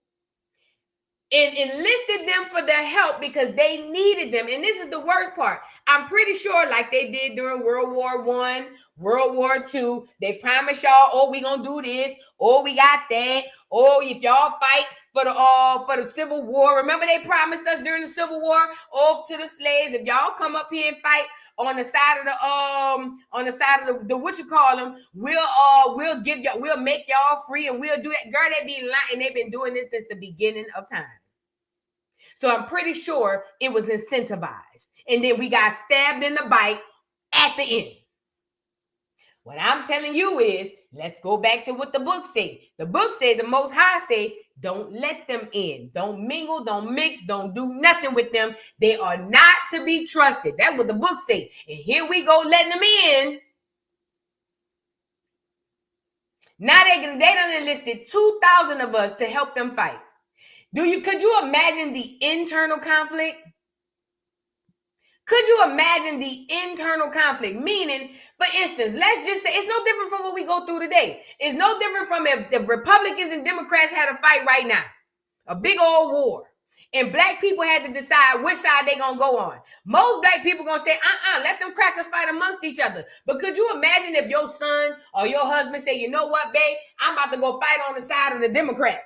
and enlisted them for their help because they needed them. And this is the worst part. I'm pretty sure, like they did during World War I, World War II, they promised y'all, oh, we gonna do this, oh, we got that, oh, if y'all fight for the Civil War. Remember they promised us during the Civil War, off to the slaves, if y'all come up here and fight on the side of the what you call them, we'll give y'all, we'll make y'all free and we'll do that. Girl, they be lying, and they've been doing this since the beginning of time. So I'm pretty sure it was incentivized. And then we got stabbed in the bike at the end. What I'm telling you is, let's go back to what the book said. The book said, the Most High say, don't let them in. Don't mingle, don't mix, don't do nothing with them. They are not to be trusted. That's what the book says. And here we go letting them in. Now they done enlisted 2,000 of us to help them fight. Could you imagine the internal conflict? Could you imagine the internal conflict? Meaning, for instance, let's just say it's no different from what we go through today. It's no different from if the Republicans and Democrats had a fight right now, a big old war, and black people had to decide which side they gonna go on. Most black people gonna say, let them crackers fight amongst each other. But could you imagine if your son or your husband say, you know what, babe, I'm about to go fight on the side of the Democrats.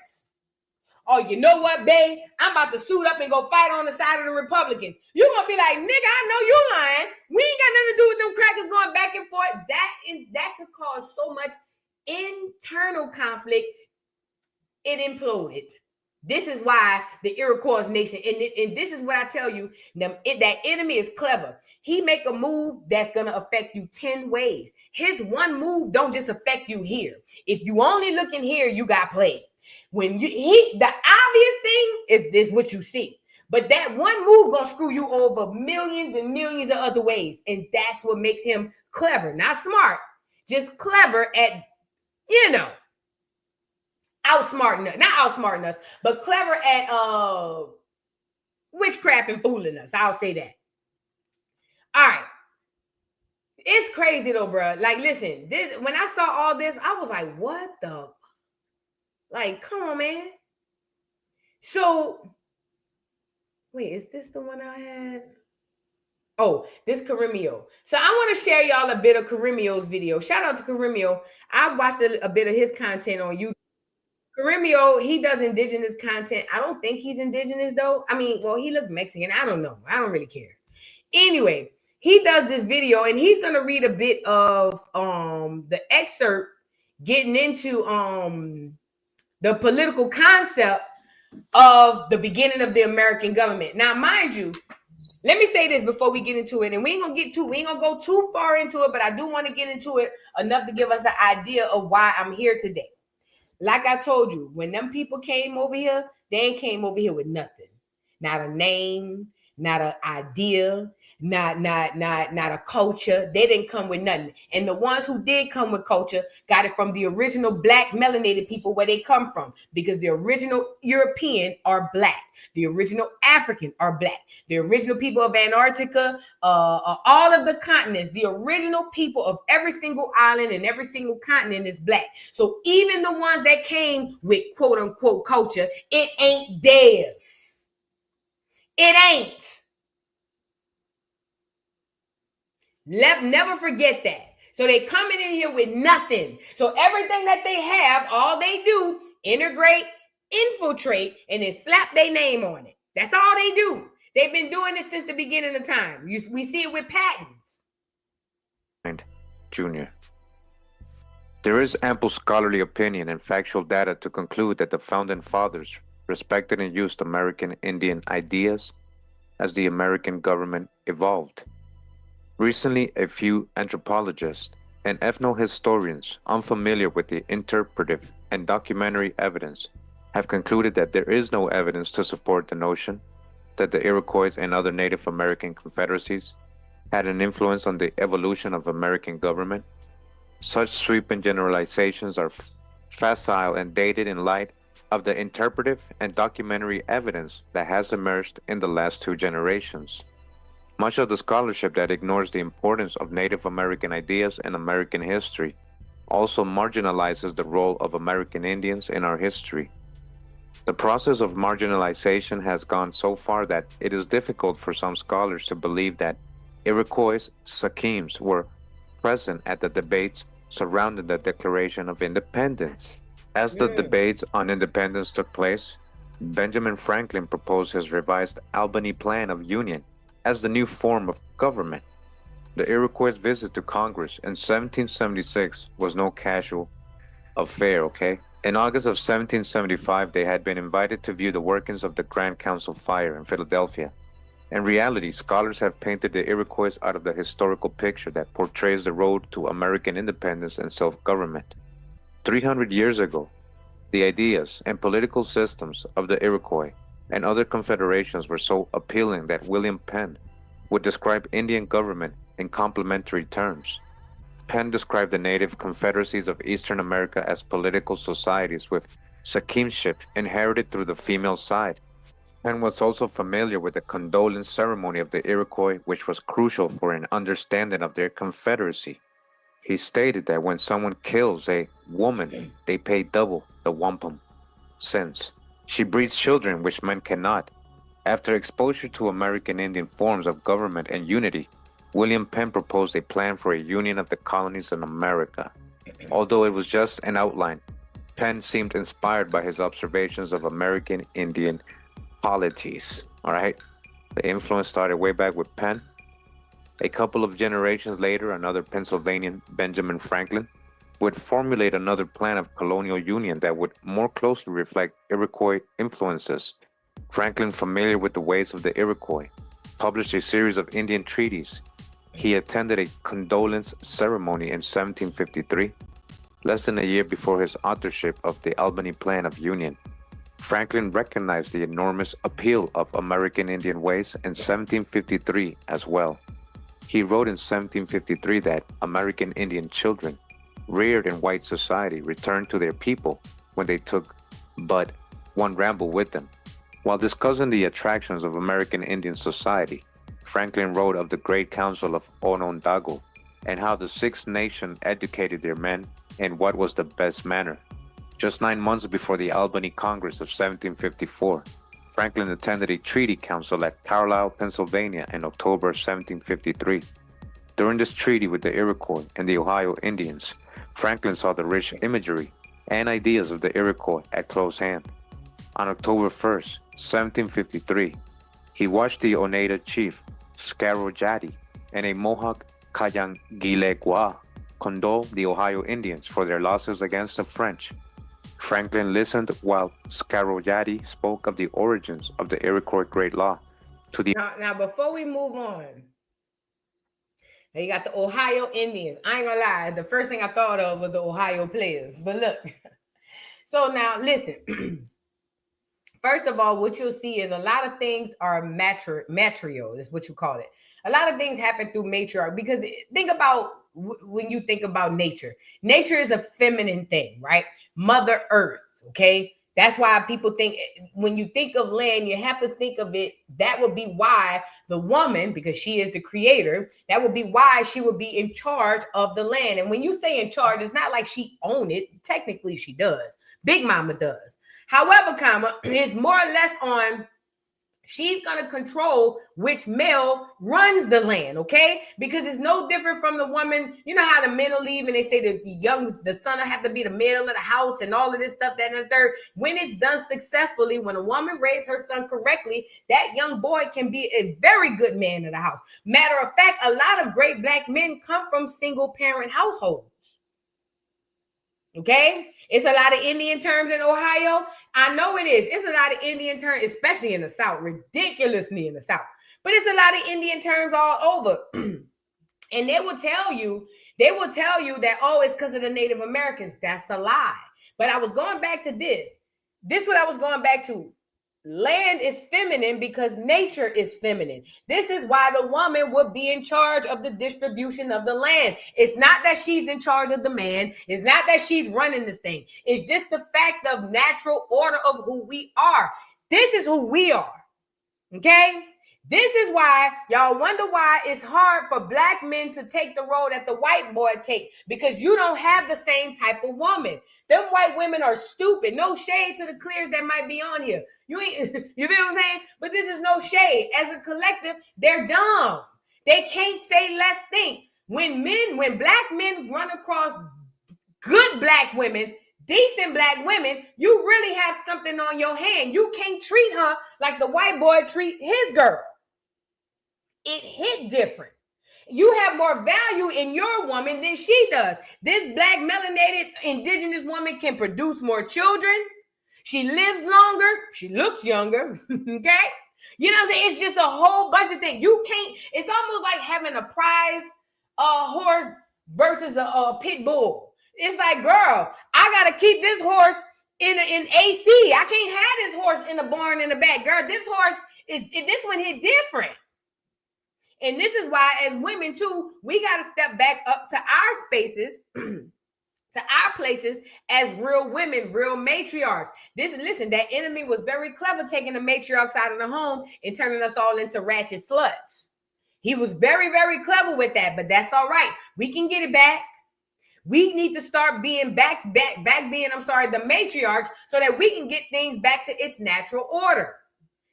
Oh, you know what, babe? I'm about to suit up and go fight on the side of the Republicans. You're going to be like, nigga, I know you lying. We ain't got nothing to do with them crackers going back and forth. That could cause so much internal conflict. It imploded. This is why the Iroquois nation, and this is what I tell you, that enemy is clever. He make a move that's going to affect you 10 ways. His one move don't just affect you here. If you only looking here, you got played. The obvious thing is this what you see. But that one move gonna screw you over millions and millions of other ways. And that's what makes him clever. Not smart, just clever at, outsmarting us. Not outsmarting us, but clever at witchcraft and fooling us. I'll say that. All right. It's crazy though, bro. Like, listen, when I saw all this, I was like, what the? Like, come on, man. So, wait, is this the one I had? Oh, this Karimio. So I want to share y'all a bit of Karimio's video. Shout out to Karimio. I watched a bit of his content on YouTube. Carimio, he does indigenous content. I don't think he's indigenous though. I mean, well, he looked Mexican. I don't know. I don't really care. Anyway, he does this video and he's gonna read a bit of the excerpt getting into the political concept of the beginning of the American government. Now, mind you, let me say this before we get into it, and we ain't gonna go too far into it, but I do want to get into it enough to give us an idea of why I'm here today. Like I told you, when them people came over here, they ain't came over here with nothing. Not a name, not an idea, not a culture. They didn't come with nothing. And the ones who did come with culture got it from the original black melanated people where they come from. Because the original European are black. The original African are black. The original people of Antarctica, all of the continents, the original people of every single island and every single continent is black. So even the ones that came with quote unquote culture, it ain't theirs. It ain't. Never forget that. So they coming in here with nothing. So everything that they have, all they do, integrate, infiltrate, and then slap their name on it. That's all they do. They've been doing it since the beginning of time. We see it with patents. Junior. There is ample scholarly opinion and factual data to conclude that the founding fathers respected and used American Indian ideas as the American government evolved. Recently, a few anthropologists and ethnohistorians unfamiliar with the interpretive and documentary evidence have concluded that there is no evidence to support the notion that the Iroquois and other Native American confederacies had an influence on the evolution of American government. Such sweeping generalizations are facile and dated in light of the interpretive and documentary evidence that has emerged in the last 2 generations. Much of the scholarship that ignores the importance of Native American ideas and American history also marginalizes the role of American Indians in our history. The process of marginalization has gone so far that it is difficult for some scholars to believe that Iroquois Sakims were present at the debates surrounding the Declaration of Independence. As the debates on independence took place, Benjamin Franklin proposed his revised Albany Plan of Union as the new form of government. The Iroquois' visit to Congress in 1776 was no casual affair, okay? In August of 1775, they had been invited to view the workings of the Grand Council Fire in Philadelphia. In reality, scholars have painted the Iroquois out of the historical picture that portrays the road to American independence and self-government. 300 years ago, the ideas and political systems of the Iroquois and other confederations were so appealing that William Penn would describe Indian government in complementary terms. Penn described the native confederacies of Eastern America as political societies with Sakimship inherited through the female side. Penn was also familiar with the condolence ceremony of the Iroquois, which was crucial for an understanding of their confederacy. He stated that when someone kills a woman, they pay double the wampum, since she breeds children which men cannot. After exposure to American Indian forms of government and unity, William Penn proposed a plan for a union of the colonies in America. Although it was just an outline, Penn seemed inspired by his observations of American Indian polities. All right, the influence started way back with Penn. A couple of generations later, another Pennsylvanian, Benjamin Franklin, would formulate another plan of colonial union that would more closely reflect Iroquois influences. Franklin, familiar with the ways of the Iroquois, published a series of Indian treaties. He attended a condolence ceremony in 1753, less than a year before his authorship of the Albany Plan of Union. Franklin recognized the enormous appeal of American Indian ways in 1753 as well. He wrote in 1753 that American Indian children, reared in white society, returned to their people when they took but one ramble with them. While discussing the attractions of American Indian society, Franklin wrote of the Great Council of Onondaga and how the Six Nations educated their men in what was the best manner. Just 9 months before the Albany Congress of 1754, Franklin attended a treaty council at Carlisle, Pennsylvania in October 1753. During this treaty with the Iroquois and the Ohio Indians, Franklin saw the rich imagery and ideas of the Iroquois at close hand. On October 1st, 1753, he watched the Oneida chief Scarojati and a Mohawk Kayangilegua condole the Ohio Indians for their losses against the French. Franklin listened while Scarojati spoke of the origins of the Iroquois Great Law to the... Now, before we move on, now you got the Ohio Indians. I ain't gonna lie, the first thing I thought of was the Ohio players. But look, so now listen. First of all, what you'll see is a lot of things are matrial, is what you call it. A lot of things happen through matriarch, because think about when you think about nature. Nature is a feminine thing, right? Mother Earth, okay? That's why people think when you think of land, you have to think of it. That would be why the woman, because she is the creator, that would be why she would be in charge of the land. And when you say in charge, it's not like she owns it. Technically, she does. Big Mama does. However, it's more or less on she's going to control which male runs the land, okay? Because it's no different from the woman. You know how the men will leave and they say that the son will have to be the male of the house and all of this stuff, that and the third. When it's done successfully, when a woman raised her son correctly, that young boy can be a very good man of the house. Matter of fact, a lot of great black men come from single parent households. Okay, it's a lot of Indian terms in Ohio. I know it is. It's a lot of Indian terms, especially in the South, ridiculously in the South. But it's a lot of Indian terms all over. And they will tell you that, oh, it's because of the Native Americans. That's a lie. But I was going back to this. This is what I was going back to. Land is feminine because nature is feminine. This is why the woman would be in charge of the distribution of the land. It's not that she's in charge of the man. It's not that she's running this thing. It's just the fact of natural order of who we are. This is who we are. Okay? This is why y'all wonder why it's hard for black men to take the road that the white boy take, because you don't have the same type of woman. Them white women are stupid. No shade to the clears that might be on here. You feel what I'm saying? But this is no shade. As a collective, they're dumb. They can't say less think. When black men run across good black women, decent black women, you really have something on your hand. You can't treat her like the white boy treat his girl. It hit different. You have more value in your woman than she does. This black melanated indigenous woman can produce more children. She lives longer. She looks younger. Okay? You know what I'm saying? It's just a whole bunch of things. You can't, it's almost like having a prize horse versus a pit bull. It's like, girl, I got to keep this horse in AC. I can't have this horse in the barn in the back. Girl, this horse, this one hit different. And this is why, as women too, we got to step back up to our spaces, to our places as real women, real matriarchs. Listen, that enemy was very clever taking the matriarchs out of the home and turning us all into ratchet sluts. He was very, very clever with that, but that's all right. We can get it back. We need to start being the matriarchs, so that we can get things back to its natural order.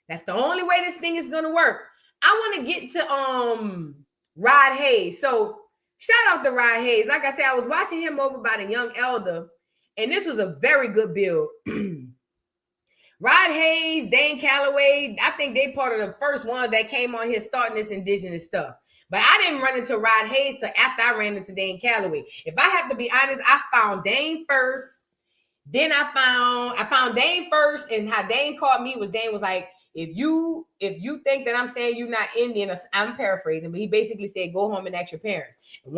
That's the only way this thing is going to work. I want to get to Rod Hayes. So shout out to Rod Hayes. Like I said, I was watching him over by the Young Elder, and this was a very good build. Rod Hayes, Dane Calloway, I think they part of the first ones that came on here starting this indigenous stuff. But I didn't run into Rod Hayes till after I ran into Dane Calloway. If I have to be honest, I found Dane first. Then I found Dane first, and how Dane called me was Dane was like, if you think that I'm saying you're not Indian, I'm paraphrasing, but he basically said, go home and ask your parents. And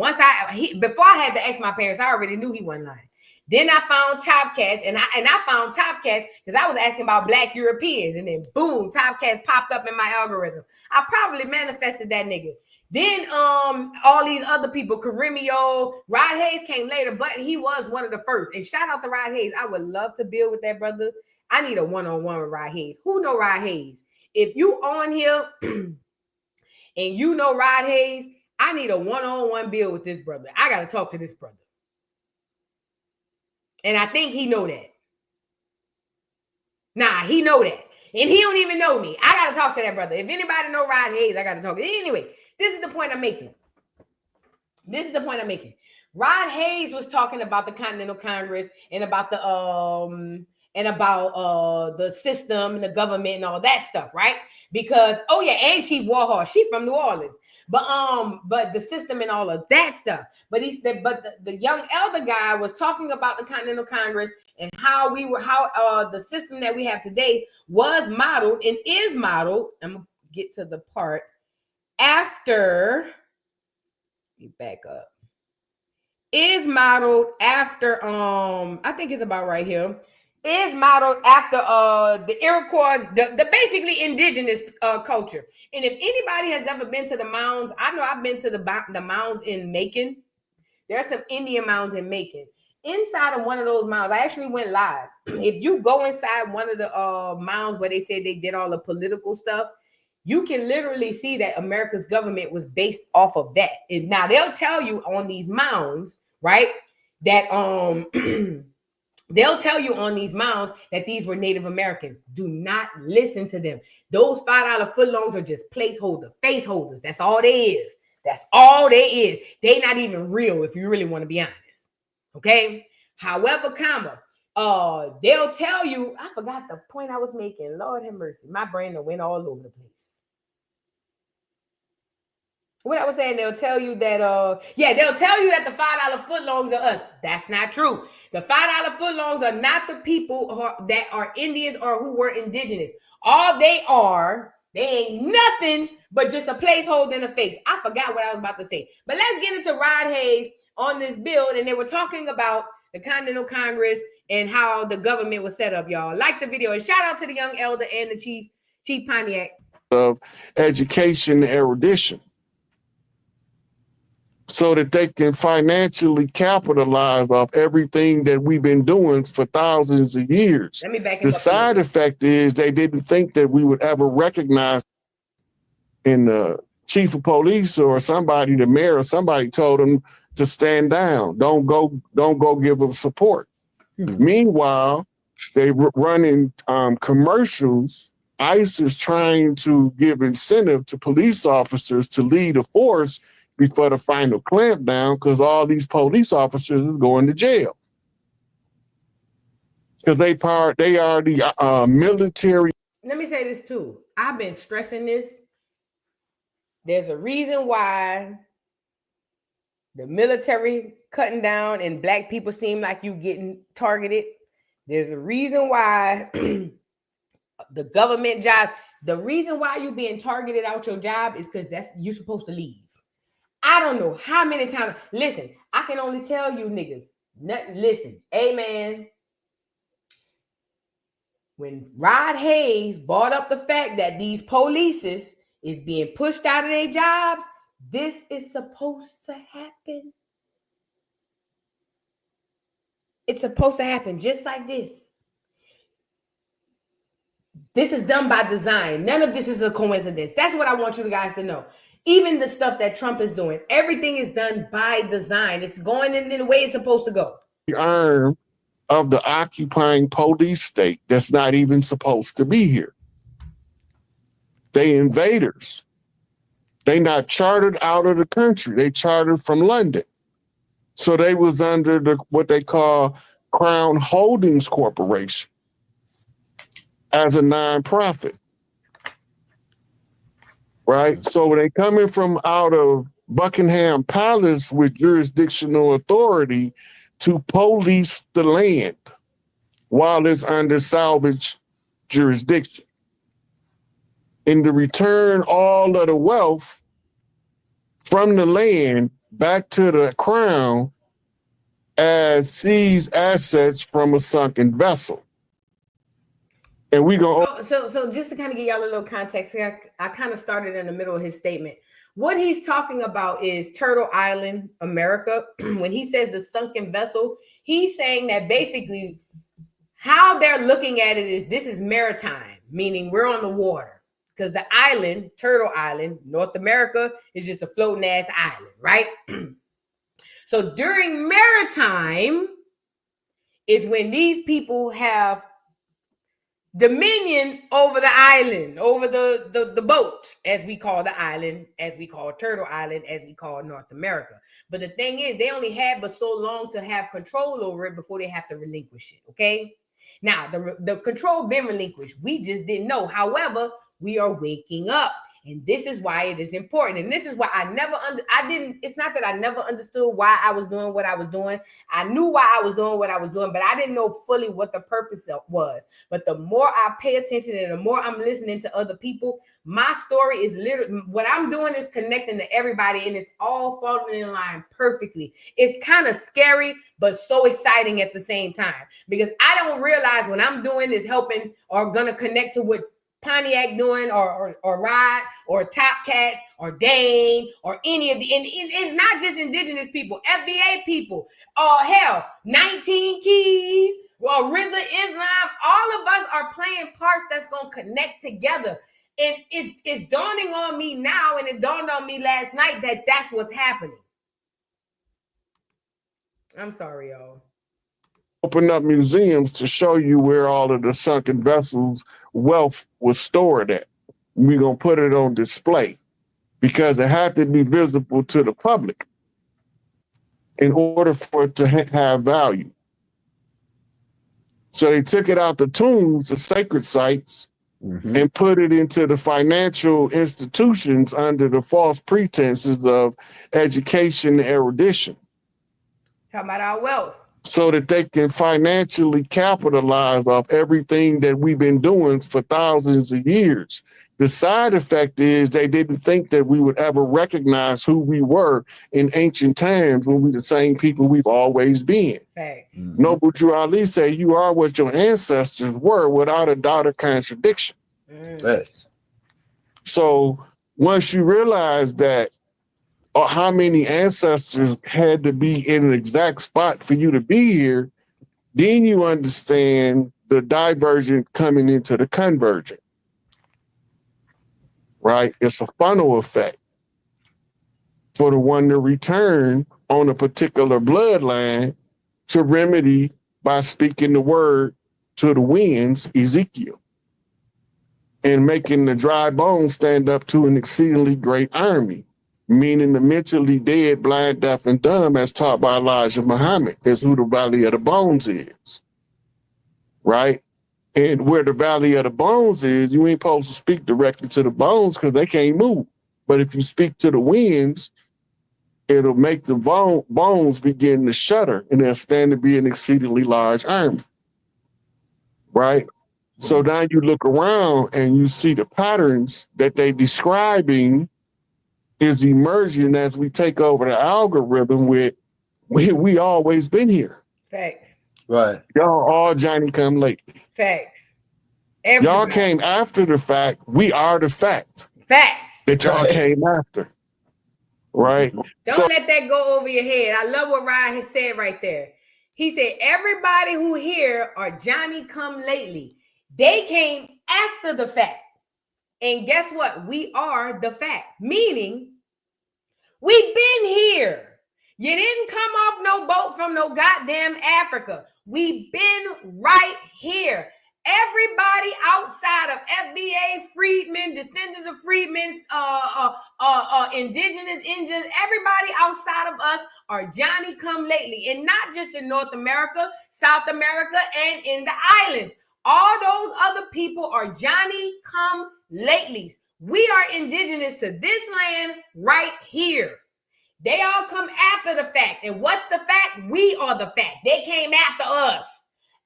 before I had to ask my parents, I already knew he wasn't lying. Then I found Top Cats, and I found Top Cats because I was asking about Black Europeans, and then boom, Top Cats popped up in my algorithm. I probably manifested that nigga. Then all these other people, Karimio, Rod Hayes came later, but he was one of the first. And shout out to Rod Hayes. I would love to build with that brother. I need a one-on-one with Rod Hayes. Who know Rod Hayes? If you on here and you know Rod Hayes, I need a one-on-one build with this brother. I got to talk to this brother. And I think he know that. Nah, he know that. And he don't even know me. I got to talk to that brother. If anybody know Rod Hayes, I got to talk. Anyway, this is the point I'm making. Rod Hayes was talking about the Continental Congress and about the system and the government and all that stuff, right? Because and Chief Warhol, she's from New Orleans, but the system and all of that stuff. But the young elder guy was talking about the Continental Congress and how the system that we have today was modeled and is modeled. I'm gonna get to the part after. You back up. Is modeled after I think it's about right here. Is modeled after the Iroquois, the basically indigenous culture. And if anybody has ever been to the mounds, I know I've been to the mounds in Macon. There's some Indian mounds in Macon. Inside of one of those mounds, I actually went live. If you go inside one of the mounds where they said they did all the political stuff, you can literally see that America's government was based off of that. And now they'll tell you on these mounds, right, that they'll tell you on these mounds that these were Native Americans. Do not listen to them. Those $5 footlongs are just placeholder, face holders. That's all they is. That's all they is. They not even real if you really want to be honest. Okay. However, they'll tell you. I forgot the point I was making. Lord have mercy. My brain went all over the place. What I was saying, they'll tell you that they'll tell you that the $5 footlongs are us. That's not true. The $5 footlongs are not the people that are Indians or who were indigenous. All they are, they ain't nothing but just a placeholder in the face. I forgot what I was about to say. But let's get into Rod Hayes on this bill. And they were talking about the Continental Congress and how the government was set up, y'all. Like the video. And shout out to the young elder and the Chief Pontiac. Of education and erudition, so that they can financially capitalize off everything that we've been doing for thousands of years. Let me back the side effect is they didn't think that we would ever recognize in the chief of police or somebody, the mayor or somebody told them to stand down. Don't go give them support. Meanwhile, they running commercials. ICE is trying to give incentive to police officers to lead a force before the final clampdown, because all these police officers are going to jail because they are the military. Let me say this too. I've been stressing this. There's a reason why the military cutting down and black people seem like you getting targeted. There's a reason why the government jobs. The reason why you being targeted out your job is because you're supposed to leave. I don't know how many times. Listen, I can only tell you niggas. Listen, amen. When Rod Hayes brought up the fact that these polices is being pushed out of their jobs, this is supposed to happen. It's supposed to happen just like this. This is done by design. None of this is a coincidence. That's what I want you guys to know. Even the stuff that Trump is doing, everything is done by design. It's going in the way it's supposed to go. The arm of the occupying police state that's not even supposed to be here. They invaders. They not chartered out of the country. They chartered from London. So they was under what they call Crown Holdings Corporation as a nonprofit. Right? So when they coming from out of Buckingham Palace with jurisdictional authority to police the land while it's under salvage jurisdiction. And to return all of the wealth from the land back to the crown as seized assets from a sunken vessel. And we go. So just to kind of give y'all a little context here, I kind of started in the middle of his statement. What he's talking about is Turtle Island, America. When he says the sunken vessel, he's saying that basically how they're looking at it is this is maritime, meaning we're on the water. Because the island, Turtle Island, North America, is just a floating ass island, right? So during maritime is when these people have dominion over the island, over the boat, as we call the island, as we call Turtle Island, as we call North America. But the thing is, they only had but so long to have control over it before they have to relinquish it, okay? Now, the control been relinquished. We just didn't know. However, we are waking up. And this is why it is important. And this is why it's not that I never understood why I was doing what I was doing. I knew why I was doing what I was doing, but I didn't know fully what the purpose was. But the more I pay attention and the more I'm listening to other people, my story is literally, what I'm doing is connecting to everybody, and it's all falling in line perfectly. It's kind of scary, but so exciting at the same time, because I don't realize when I'm doing is helping or gonna connect to what Pontiac doing or Rod or Top Cats or Dane or any of the, and it's not just indigenous people, FBA people, hell, 19 Keys, RZA Islam, all of us are playing parts that's going to connect together. And it's dawning on me now, and it dawned on me last night that that's what's happening. I'm sorry, y'all. Open up museums to show you where all of the sunken vessels wealth was stored at. We're going to put it on display because it had to be visible to the public in order for it to have value. So they took it out the tombs, the sacred sites, and put it into the financial institutions under the false pretenses of education and erudition. Talking about our wealth. So that they can financially capitalize off everything that we've been doing for thousands of years. The side effect is they didn't think that we would ever recognize who we were in ancient times when we're the same people we've always been. Thanks. Noble Drew Ali said, you are what your ancestors were without a doubt or contradiction. Thanks. So once you realize that, or how many ancestors had to be in an exact spot for you to be here, then you understand the divergent coming into the convergent, right? It's a funnel effect for the one to return on a particular bloodline to remedy by speaking the word to the winds, Ezekiel, and making the dry bones stand up to an exceedingly great army. Meaning the mentally dead, blind, deaf, and dumb, as taught by Elijah Muhammad, is who the Valley of the Bones is, right? And where the Valley of the Bones is, you ain't supposed to speak directly to the bones because they can't move. But if you speak to the winds, it'll make the bones begin to shudder, and they'll stand to be an exceedingly large army, right? So now you look around and you see the patterns that they describing is emerging as we take over the algorithm with we always been here. Facts. Right. Y'all all Johnny come lately. Facts. Y'all came after the fact. We are the fact. Facts. That y'all came after. Right? Don't let that go over your head. I love what Ryan has said right there. He said, everybody who here are Johnny come lately. They came after the fact. And guess what? We are the fact. Meaning, we've been here. You didn't come off no boat from no goddamn Africa. We've been right here. Everybody outside of FBA, freedmen, descendants of freedmen, indigenous Indians, everybody outside of us are Johnny come lately. And not just in North America, South America, and in the islands. All those other people are Johnny come latelys. We are indigenous to this land right here. They all come after the fact. And what's the fact? We are the fact. They came after us.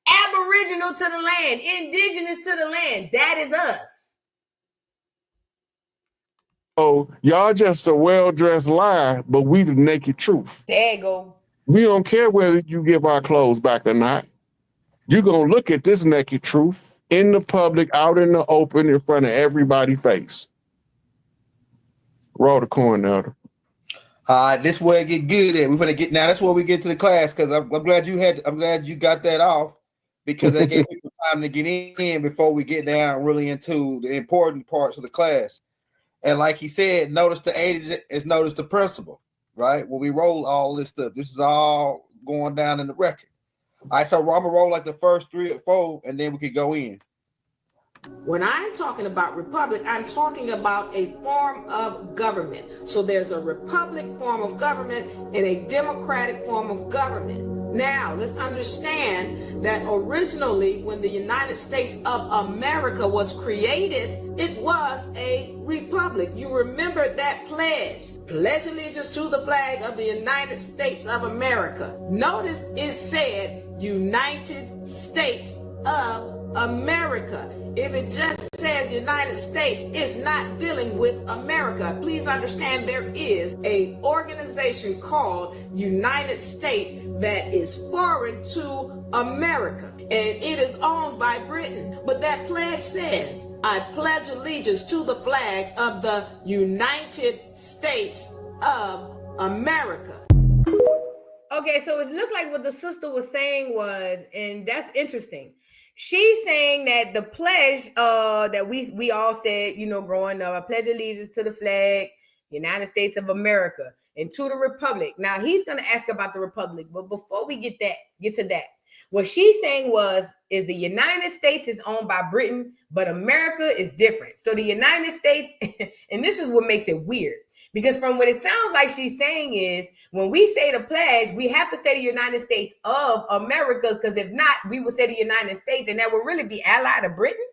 Aboriginal to the land, indigenous to the land. That is us. Oh, y'all just a well-dressed lie, but we the naked truth. There you go. We don't care whether you give our clothes back or not. You're going to look at this naked truth in the public, out in the open, in front of everybody's face. Roll the corn, Elder. This where it get good at. We're gonna get now. That's where we get to the class because I'm glad you got that off because that gave people time to get in before we get down really into the important parts of the class. And like he said, notice the age is notice the principle, right? When we roll all this stuff, this is all going down in the record. All right, so I'm gonna roll like the first 3 or 4, and then we could go in. When I'm talking about republic, I'm talking about a form of government. So there's a republic form of government and a democratic form of government. Now, let's understand that originally, when the United States of America was created, it was a republic. You remember that pledge. Pledge allegiance to the flag of the United States of America. Notice it said United States of America. If it just says United States, it's not dealing with America. Please understand there is an organization called United States that is foreign to America, and it is owned by Britain. But that pledge says, I pledge allegiance to the flag of the United States of America. Okay, so it looked like what the sister was saying was, and that's interesting. She's saying that the pledge that we all said, you know, growing up, I pledge allegiance to the flag, United States of America, and to the republic. Now he's gonna ask about the republic, but before we get to that, what she's saying is the United States is owned by Britain, but America is different. So the United States, and this is what makes it weird, because from what it sounds like she's saying is, when we say the pledge, we have to say the United States of America, because if not, we would say the United States, and that would really be allied to Britain.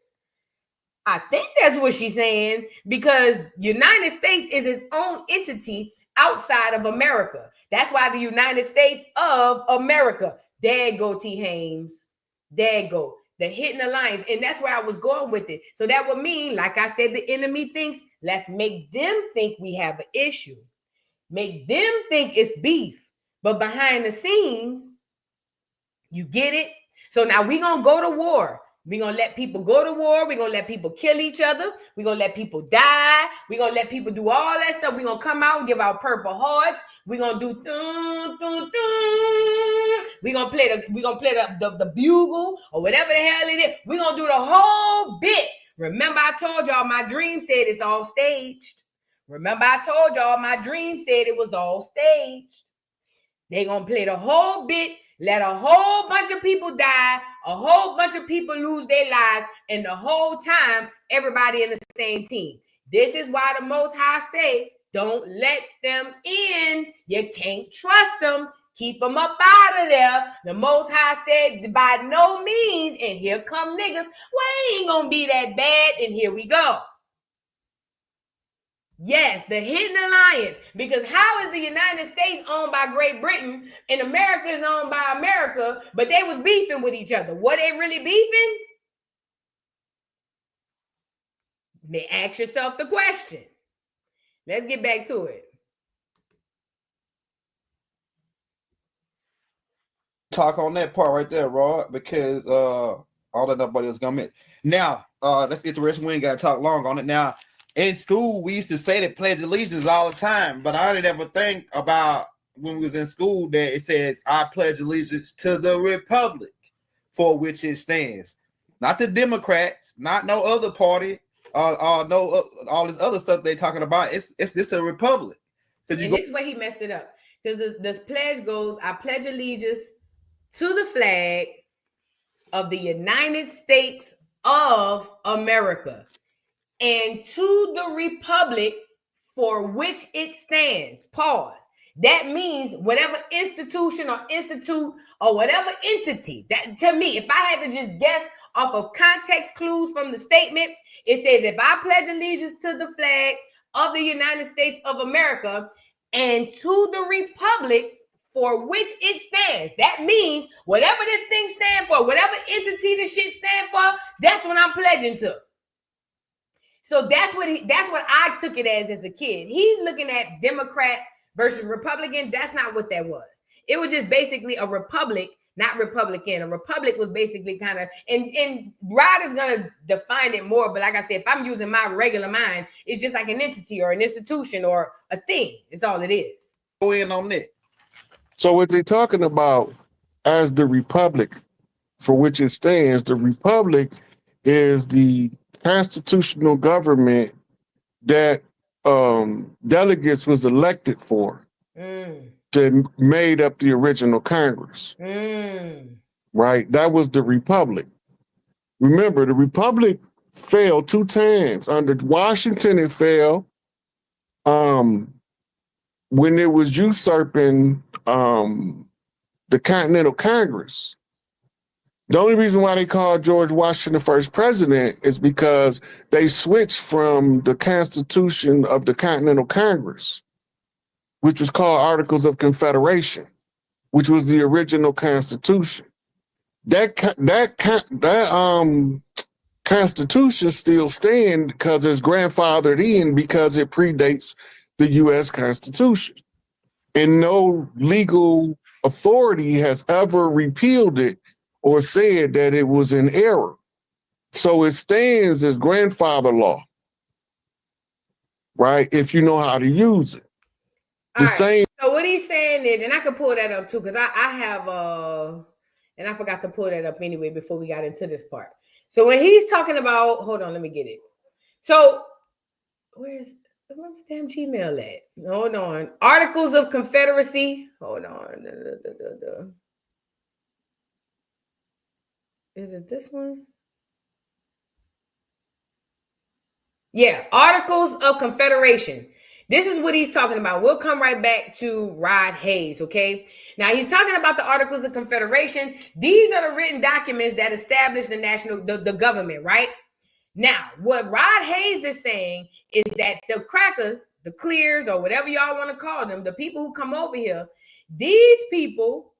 I think that's what she's saying, because United States is its own entity outside of America. That's why the United States of America. There go T. Hames. There go. The hidden alliance. And that's where I was going with it. So that would mean, like I said, the enemy thinks, let's make them think we have an issue. Make them think it's beef. But behind the scenes, you get it? So now we're going to go to war. We're going to let people go to war. We're going to let people kill each other. We're going to let people die. We're going to let people do all that stuff. We're going to come out and give out Purple Hearts. We're going to do dun, dun, dun. We're going to play the bugle or whatever the hell it is. We're going to do the whole bit. Remember I told y'all my dream said it's all staged. Remember I told y'all my dream said it was all staged. They're going to play the whole bit, let a whole bunch of people die, a whole bunch of people lose their lives, and the whole time, everybody in the same team. This is why the Most High say, don't let them in. You can't trust them. Keep them up out of there. The Most High said, by no means, and here come niggas, well, ain't going to be that bad, and here we go. Yes, the hidden alliance. Because how is the United States owned by Great Britain and America is owned by America, but they was beefing with each other? Were they really beefing? May ask yourself the question. Let's get back to it. Talk on that part right there, Rod, because all that nobody else gonna make. Now, let's get the rest. We ain't gotta talk long on it. Now, in school, we used to say that pledge allegiance all the time, but I didn't ever think about when we was in school that it says I pledge allegiance to the republic for which it stands, not the Democrats, not no other party, no all this other stuff they talking about. It's this a republic. And this is where he messed it up, because the pledge goes, I pledge allegiance to the flag of the United States of America and to the republic for which it stands. Pause. That means whatever institution or institute or whatever entity, that to me, if I had to just guess off of context clues from the statement, it says if I pledge allegiance to the flag of the United States of America and to the republic for which it stands. That means whatever this thing stands for, whatever entity this shit stands for, that's what I'm pledging to. So that's what I took it as a kid. He's looking at Democrat versus Republican. That's not what that was. It was just basically a republic, not Republican. A republic was basically kind of, and Rod is gonna define it more, but like I said, if I'm using my regular mind, it's just like an entity or an institution or a thing. It's all it is. Go in on it. So what they're talking about as the republic for which it stands, the republic is the constitutional government that delegates was elected for, that made up the original Congress. Right? That was the republic. Remember, the republic fell 2 times. Under Washington, it fell when it was usurping the Continental Congress. The only reason why they called George Washington the first president is because they switched from the Constitution of the Continental Congress, which was called Articles of Confederation, which was the original Constitution. That Constitution still stands because it's grandfathered in because it predates the U.S. Constitution. And no legal authority has ever repealed it or said that it was in error. So it stands as grandfather law, right? If you know how to use it. Same. So what he's saying is, and I can pull that up too, because I have and I forgot to pull that up anyway before we got into this part. So when he's talking about, hold on, let me get it. So where's my damn Gmail at? Hold on. Articles of Confederacy. Hold on. Is it this one? Yeah, Articles of Confederation. This is what he's talking about. We'll come right back to Rod Hayes, okay? Now, he's talking about the Articles of Confederation. These are the written documents that establish the government, right? Now, what Rod Hayes is saying is that the crackers, the clears, or whatever y'all want to call them, the people who come over here, these people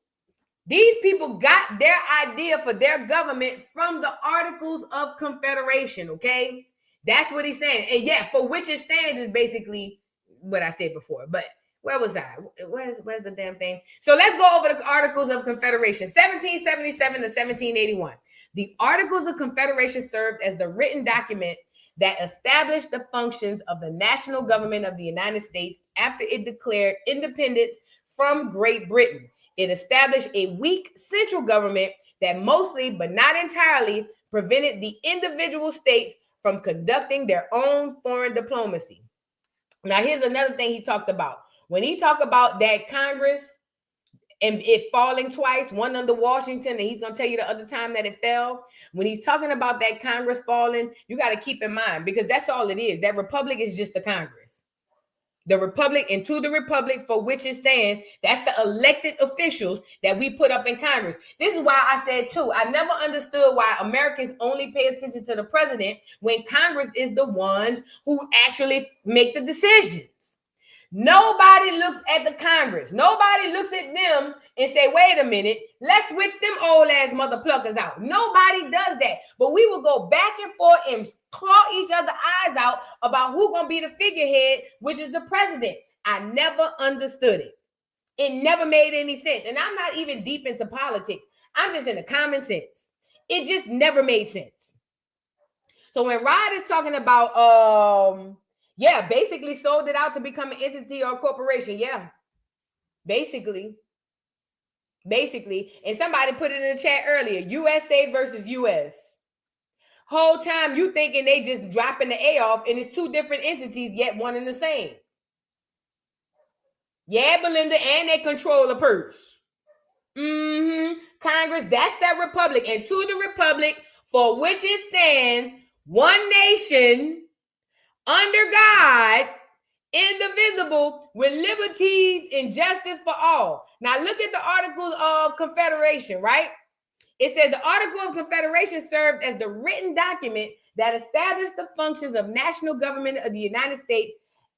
got their idea for their government from the Articles of Confederation, okay? That's what he's saying. And yeah, for which it stands is basically what I said before. But where was I? Where's the damn thing? So let's go over the Articles of Confederation, 1777 to 1781. The Articles of Confederation served as the written document that established the functions of the national government of the United States after it declared independence from Great Britain. It established a weak central government that mostly, but not entirely, prevented the individual states from conducting their own foreign diplomacy. Now, here's another thing he talked about. When he talked about that Congress and it falling twice, one under Washington, and he's going to tell you the other time that it fell. When he's talking about that Congress falling, you got to keep in mind, because that's all it is. That republic is just the Congress. The republic, and to the republic for which it stands, that's the elected officials that we put up in Congress. This is why I said, too, I never understood why Americans only pay attention to the president when Congress is the ones who actually make the decisions. Nobody looks at the Congress. Nobody looks at them and say, wait a minute, let's switch them old ass mother pluckers out. Nobody does that. But we will go back and forth and claw each other's eyes out about who's going to be the figurehead, which is the president. I never understood it. It never made any sense. And I'm not even deep into politics. I'm just into common sense. It just never made sense. So when Rod is talking about, basically sold it out to become an entity or a corporation. Yeah, basically. And somebody put it in the chat earlier, USA versus US. Whole time you thinking they just dropping the A off and it's two different entities, yet one and the same. Yeah, Belinda, and they control the purse. Congress, that's that republic. And to the republic for which it stands, one nation, under God, indivisible, with liberties and justice for all. Now look at the Articles of Confederation, right? It says the Article of Confederation served as the written document that established the functions of national government of the United States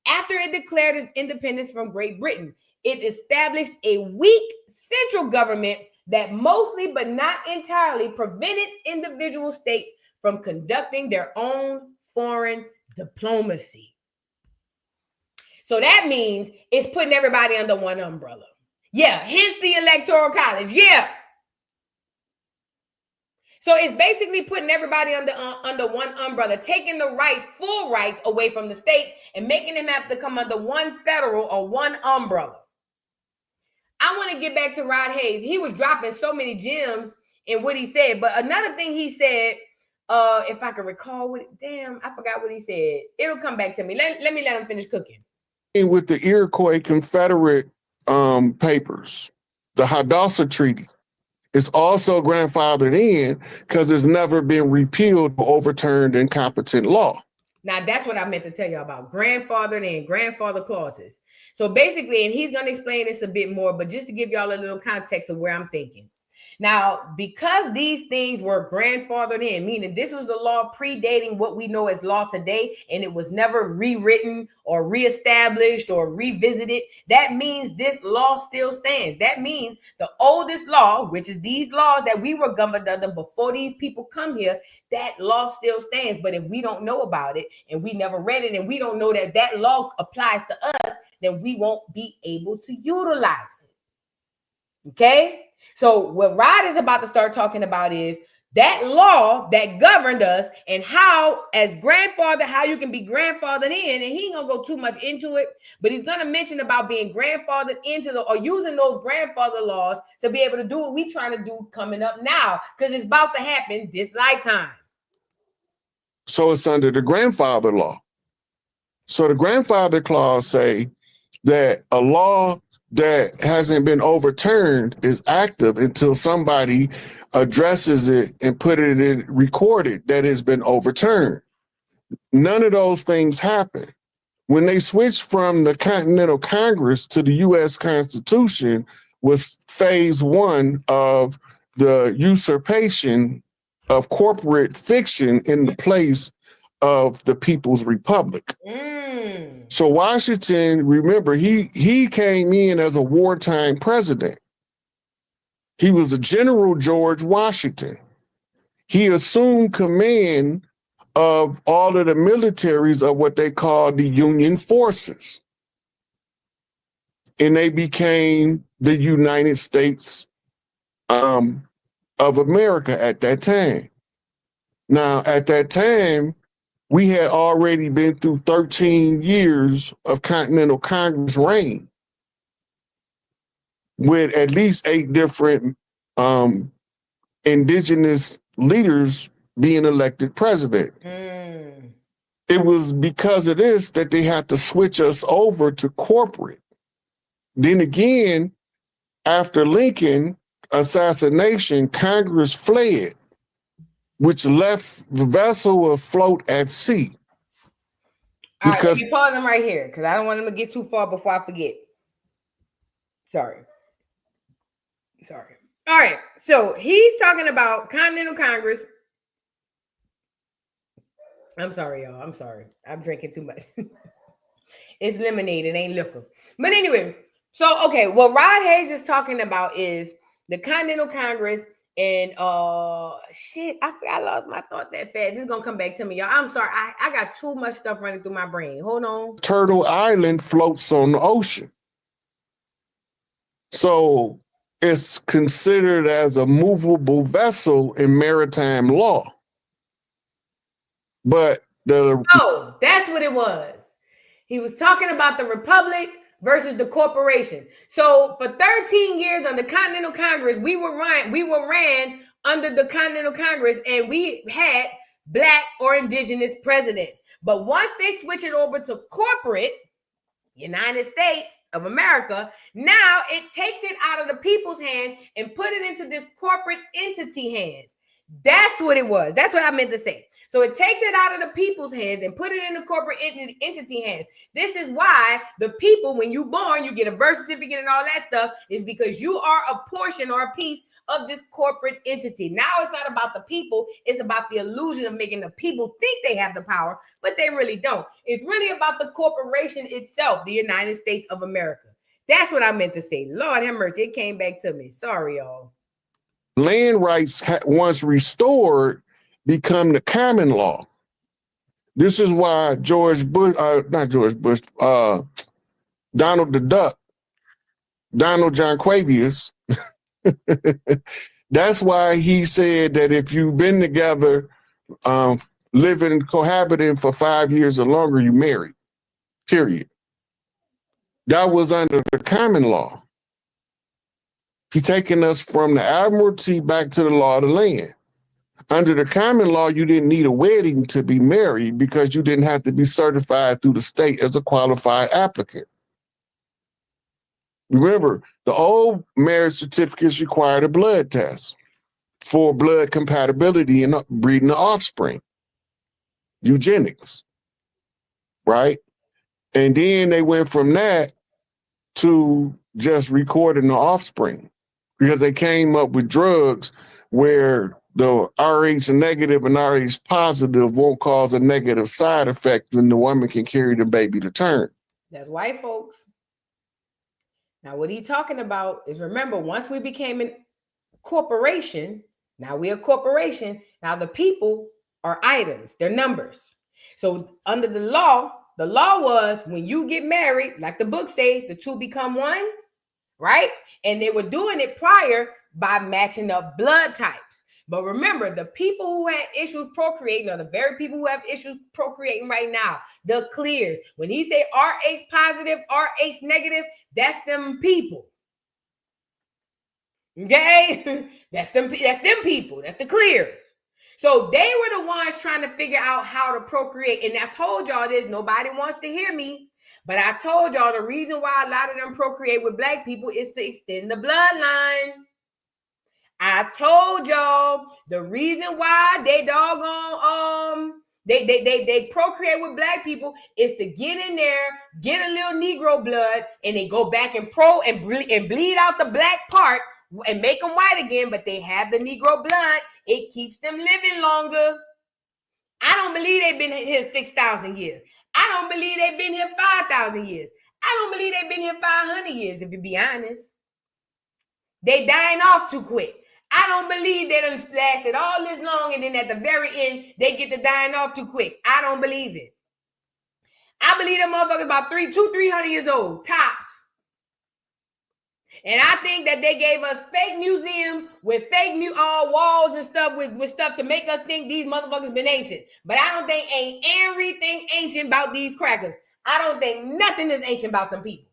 after it declared its independence from Great Britain. It established a weak central government that mostly, but not entirely, prevented individual states from conducting their own foreign diplomacy. So that means it's putting everybody under one umbrella. Yeah, hence the Electoral College. Yeah. So it's basically putting everybody under one umbrella, taking the rights, full rights away from the states and making them have to come under one federal or one umbrella. I want to get back to Rod Hayes. He was dropping so many gems in what he said. But another thing he said, if I can recall I forgot what he said. It'll come back to me. Let him finish cooking. With the Iroquois Confederate papers, the Hadassah Treaty, It's also grandfathered in because it's never been repealed or overturned in competent law. Now, that's what I meant to tell you about grandfathered in, grandfather clauses. So basically, and he's going to explain this a bit more, but just to give y'all a little context of where I'm thinking. Now, because these things were grandfathered in, meaning this was the law predating what we know as law today, and it was never rewritten or reestablished or revisited, that means this law still stands. That means the oldest law, which is these laws that we were governed under before these people come here, that law still stands. But if we don't know about it and we never read it and we don't know that that law applies to us, then we won't be able to utilize it. Okay? So what Rod is about to start talking about is that law that governed us and how, as grandfather, how you can be grandfathered in. And he ain't gonna go too much into it, but he's gonna mention about being grandfathered into the or using those grandfather laws to be able to do what we trying to do coming up now, because it's about to happen this lifetime. So it's under the grandfather law. So the grandfather clause say that a law that hasn't been overturned is active until somebody addresses it and put it in recorded that it's been overturned. None of those things happen. When they switched from the Continental Congress to the U.S. Constitution was phase one of the usurpation of corporate fiction in the place of the People's Republic. So Washington, remember, he came in as a wartime president. He was a General George Washington. He assumed command of all of the militaries of what they call the Union forces. And they became the United States of America at that time. Now, at that time, we had already been through 13 years of Continental Congress reign with at least 8 different indigenous leaders being elected president. It was because of this that they had to switch us over to corporate. Then again, after Lincoln assassination, Congress fled, which left the vessel afloat at sea. All right, let me pause him right here because I don't want him to get too far before I forget. Sorry. All right, so he's talking about Continental Congress. I'm sorry, y'all. I'm sorry. I'm drinking too much. It's lemonade. It ain't liquor. But anyway, so, okay, what Rod Hayes is talking about is the Continental Congress and shit, I forgot, I lost my thought that fast. This is gonna come back to me, y'all. I'm sorry. I got too much stuff running through my brain. Hold on. Turtle Island floats on the ocean. So it's considered as a movable vessel in maritime law. But oh, that's what it was. He was talking about the Republic versus the corporation. So for 13 years on the Continental Congress, we were ran under the Continental Congress, and we had Black or indigenous presidents. But once they switch it over to corporate, United States of America, now it takes it out of the people's hand and put it into this corporate entity hands. That's what it was. That's what I meant to say. So it takes it out of the people's hands and put it in the corporate entity hands. This is why the people, when you born, you get a birth certificate and all that stuff, is because you are a portion or a piece of this corporate entity. Now it's not about the people. It's about the illusion of making the people think they have the power, but they really don't. It's really about the corporation itself, the United States of America. That's what I meant to say. Lord have mercy. It came back to me. Sorry, y'all. Land rights, once restored, become the common law. This is why Donald the Duck, Donald John Quavius, that's why he said that if you've been together, living, cohabiting for 5 years or longer, you married, period. That was under the common law. He's taking us from the admiralty back to the law of the land. Under the common law, you didn't need a wedding to be married because you didn't have to be certified through the state as a qualified applicant. Remember, the old marriage certificates required a blood test for blood compatibility and breeding the offspring. Eugenics, right? And then they went from that to just recording the offspring because they came up with drugs where the Rh negative and Rh positive won't cause a negative side effect when the woman can carry the baby to term. That's white folks. Now, what he's talking about is, remember, once we became a corporation, now we're a corporation. Now the people are items, they're numbers. So under the law was when you get married, like the book say, the two become one, right? And they were doing it prior by matching up blood types. But remember, the people who had issues procreating are the very people who have issues procreating right now. The clears. When he say Rh positive, Rh negative, that's them people. Okay? That's them people. That's the clears. So they were the ones trying to figure out how to procreate. And I told y'all this, nobody wants to hear me. But I told y'all the reason why a lot of them procreate with black people is to extend the bloodline. I told y'all the reason why they doggone they procreate with black people is to get in there, get a little Negro blood, and they go back and bleed out the black part and make them white again. But they have the Negro blood; it keeps them living longer. I don't believe they've been here 6,000 years. I don't believe they've been here 5,000 years. I don't believe they've been here 500 years. If you be honest, they dying off too quick. I don't believe they done lasted all this long, and then at the very end, they get to dying off too quick. I don't believe it. I believe them motherfuckers about 300 years old, tops. And I think that they gave us fake museums with fake walls and stuff with stuff to make us think these motherfuckers been ancient. But I don't think ain't everything ancient about these crackers. I don't think nothing is ancient about them people.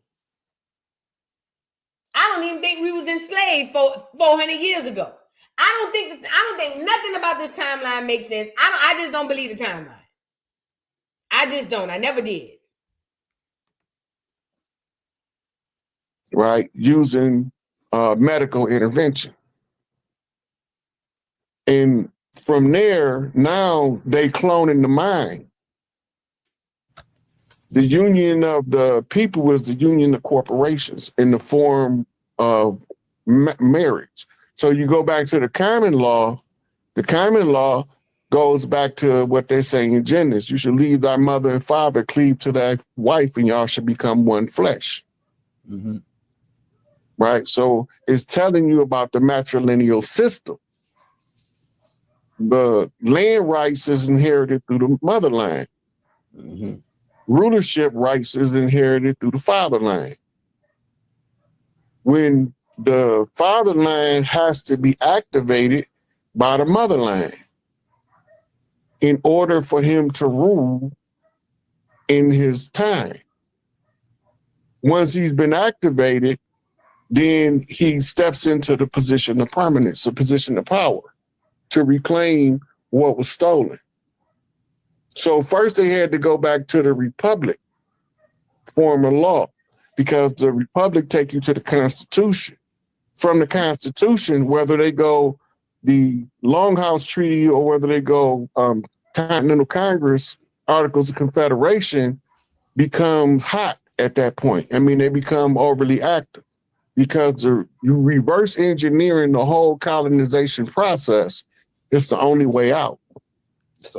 I don't even think we was enslaved 400 years ago. I don't think nothing about this timeline makes sense. I just don't believe the timeline. I just don't. I never did. Right, using medical intervention. And from there, now they cloning the mind. The union of the people was the union of corporations in the form of marriage. So you go back to the common law. The common law goes back to what they're saying in Genesis. You should leave thy mother and father, cleave to thy wife, and y'all should become one flesh. Mm-hmm. Right? So it's telling you about the matrilineal system. The land rights is inherited through the mother line. Mm-hmm. Rulership rights is inherited through the father line. When the father line has to be activated by the mother line in order for him to rule in his time. Once he's been activated, then he steps into the position of prominence, a position of power to reclaim what was stolen. So first they had to go back to the Republic form of law, because the Republic take you to the Constitution. From the Constitution, whether they go the Longhouse Treaty or whether they go Continental Congress, Articles of Confederation, becomes hot at that point. I mean, they become overly active because you reverse engineering the whole colonization process. It's the only way out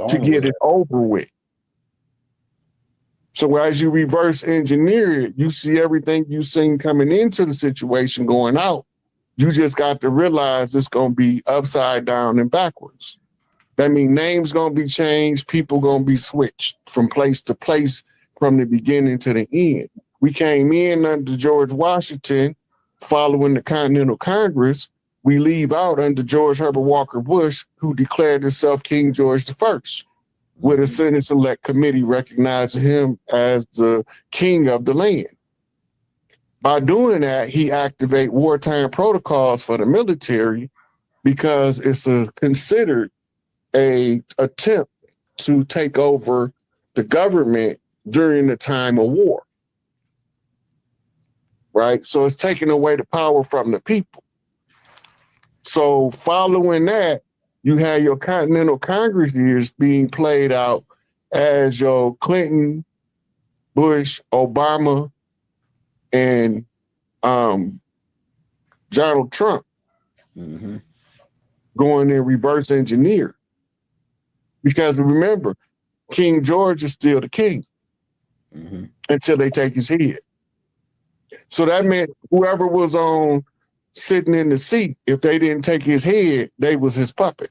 to get it over with. So as you reverse engineer it, you see everything you've seen coming into the situation going out. You just got to realize it's going to be upside down and backwards. That means names going to be changed, people going to be switched from place to place from the beginning to the end. We came in under George Washington following the Continental Congress. We leave out under George Herbert Walker Bush, who declared himself King George I, with a Senate Select Committee recognizing him as the king of the land. By doing that, he activated wartime protocols for the military because it's considered an attempt to take over the government during the time of war. right? So it's taking away the power from the people. So following that, you have your Continental Congress years being played out as your Clinton, Bush, Obama, and Donald Trump going in reverse engineer. Because remember, King George is still the king until they take his head. So that meant whoever was on sitting in the seat, if they didn't take his head, they was his puppet.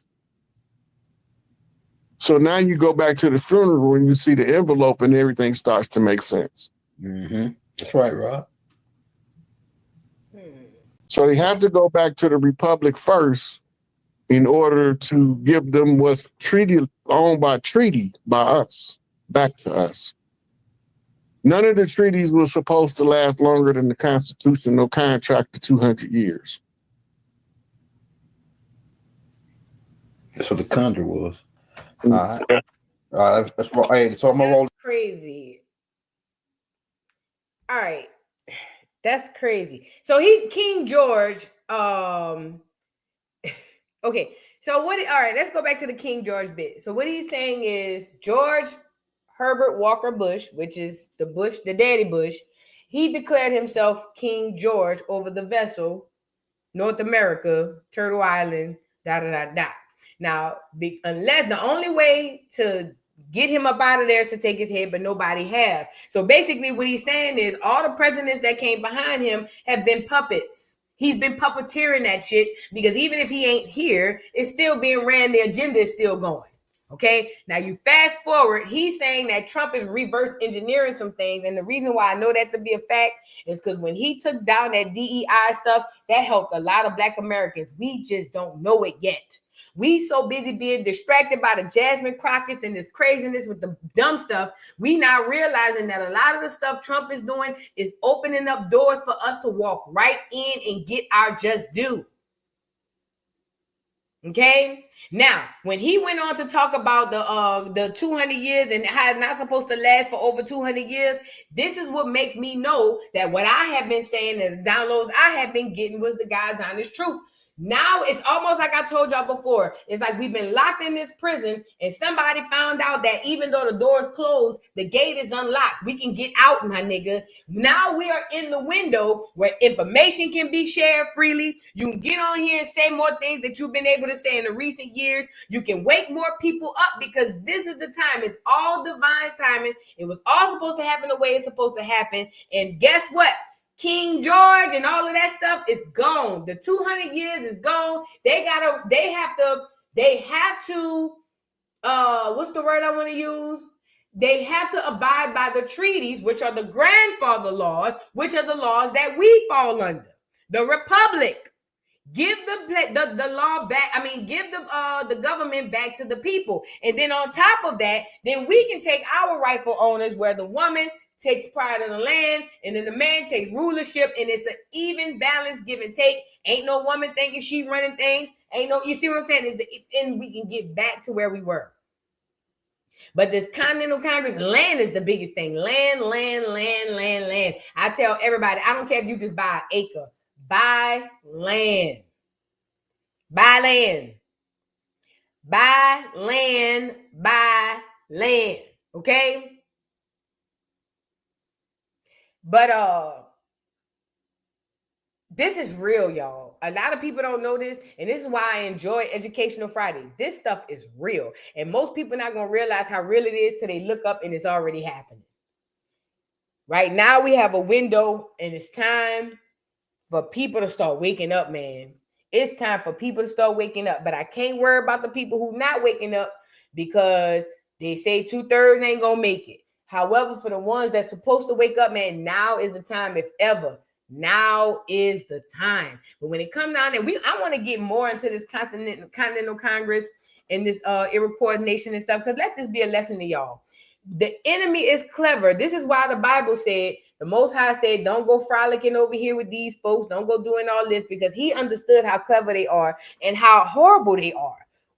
So now you go back to the funeral and you see the envelope and everything starts to make sense. That's right, Rob. So they have to go back to the Republic first in order to give them what's owned by treaty by us, back to us. None of the treaties was supposed to last longer than the constitutional contract of 200 years. That's what the contract was. All right. All right. That's what. Hey, so I'm gonna roll. Crazy. All right. That's crazy. So King George. Okay. So all right, let's go back to the King George bit. So what he's saying is George Herbert Walker Bush, which is the daddy Bush, he declared himself King George over the vessel, North America, Turtle Island, da. Now, unless the only way to get him up out of there is to take his head, but nobody have. So basically what he's saying is all the presidents that came behind him have been puppets. He's been puppeteering that shit because even if he ain't here, it's still being ran. The agenda is still going. Okay, now you fast forward, he's saying that Trump is reverse engineering some things. And the reason why I know that to be a fact is because when he took down that DEI stuff, that helped a lot of Black Americans. We just don't know it yet. We so busy being distracted by the Jasmine Crockett's and this craziness with the dumb stuff. We not realizing that a lot of the stuff Trump is doing is opening up doors for us to walk right in and get our just due. Okay. Now, when he went on to talk about the 200 years and how it's not supposed to last for over 200 years, this is what makes me know that what I have been saying and the downloads I have been getting was the God's honest truth. Now it's almost like I told y'all before. It's like we've been locked in this prison and somebody found out that even though the door is closed, the gate is unlocked. We can get out, my nigga. Now we are in the window where information can be shared freely. You can get on here and say more things that you've been able to say in the recent years. You can wake more people up because this is the time. It's all divine timing. It was all supposed to happen the way it's supposed to happen. And guess what? King George and all of that stuff is gone. The 200 years is gone. They have to, what's the word I want to use? They have to abide by the treaties, which are the grandfather laws, which are the laws that we fall under. The Republic. Give the law back. I mean, give the government back to the people. And then on top of that, then we can take our rightful owners where the woman takes pride in the land and then the man takes rulership, and it's an even balance, give and take. Ain't no woman thinking she running things. You see what I'm saying? And we can get back to where we were. But this Continental Congress, land is the biggest thing. Land. I tell everybody, I don't care if you just buy an acre. Buy land. Buy land. Buy land. Buy land. Okay? But this is real, y'all. A lot of people don't know this, and this is why I enjoy Educational Friday. This stuff is real, and most people not gonna realize how real it is till they look up and it's already happening. Right now, we have a window, and it's time for people to start waking up, man. It's time for people to start waking up, but I can't worry about the people who not waking up because they say 2/3 ain't gonna make it. However, for the ones that's supposed to wake up, man, now is the time, if ever. Now is the time. But when it comes down there, I want to get more into this Continental Congress and this Iriquois nation and stuff, because let this be a lesson to y'all. The enemy is clever. This is why the Bible said, the Most High said, don't go frolicking over here with these folks. Don't go doing all this, because he understood how clever they are and how horrible they are.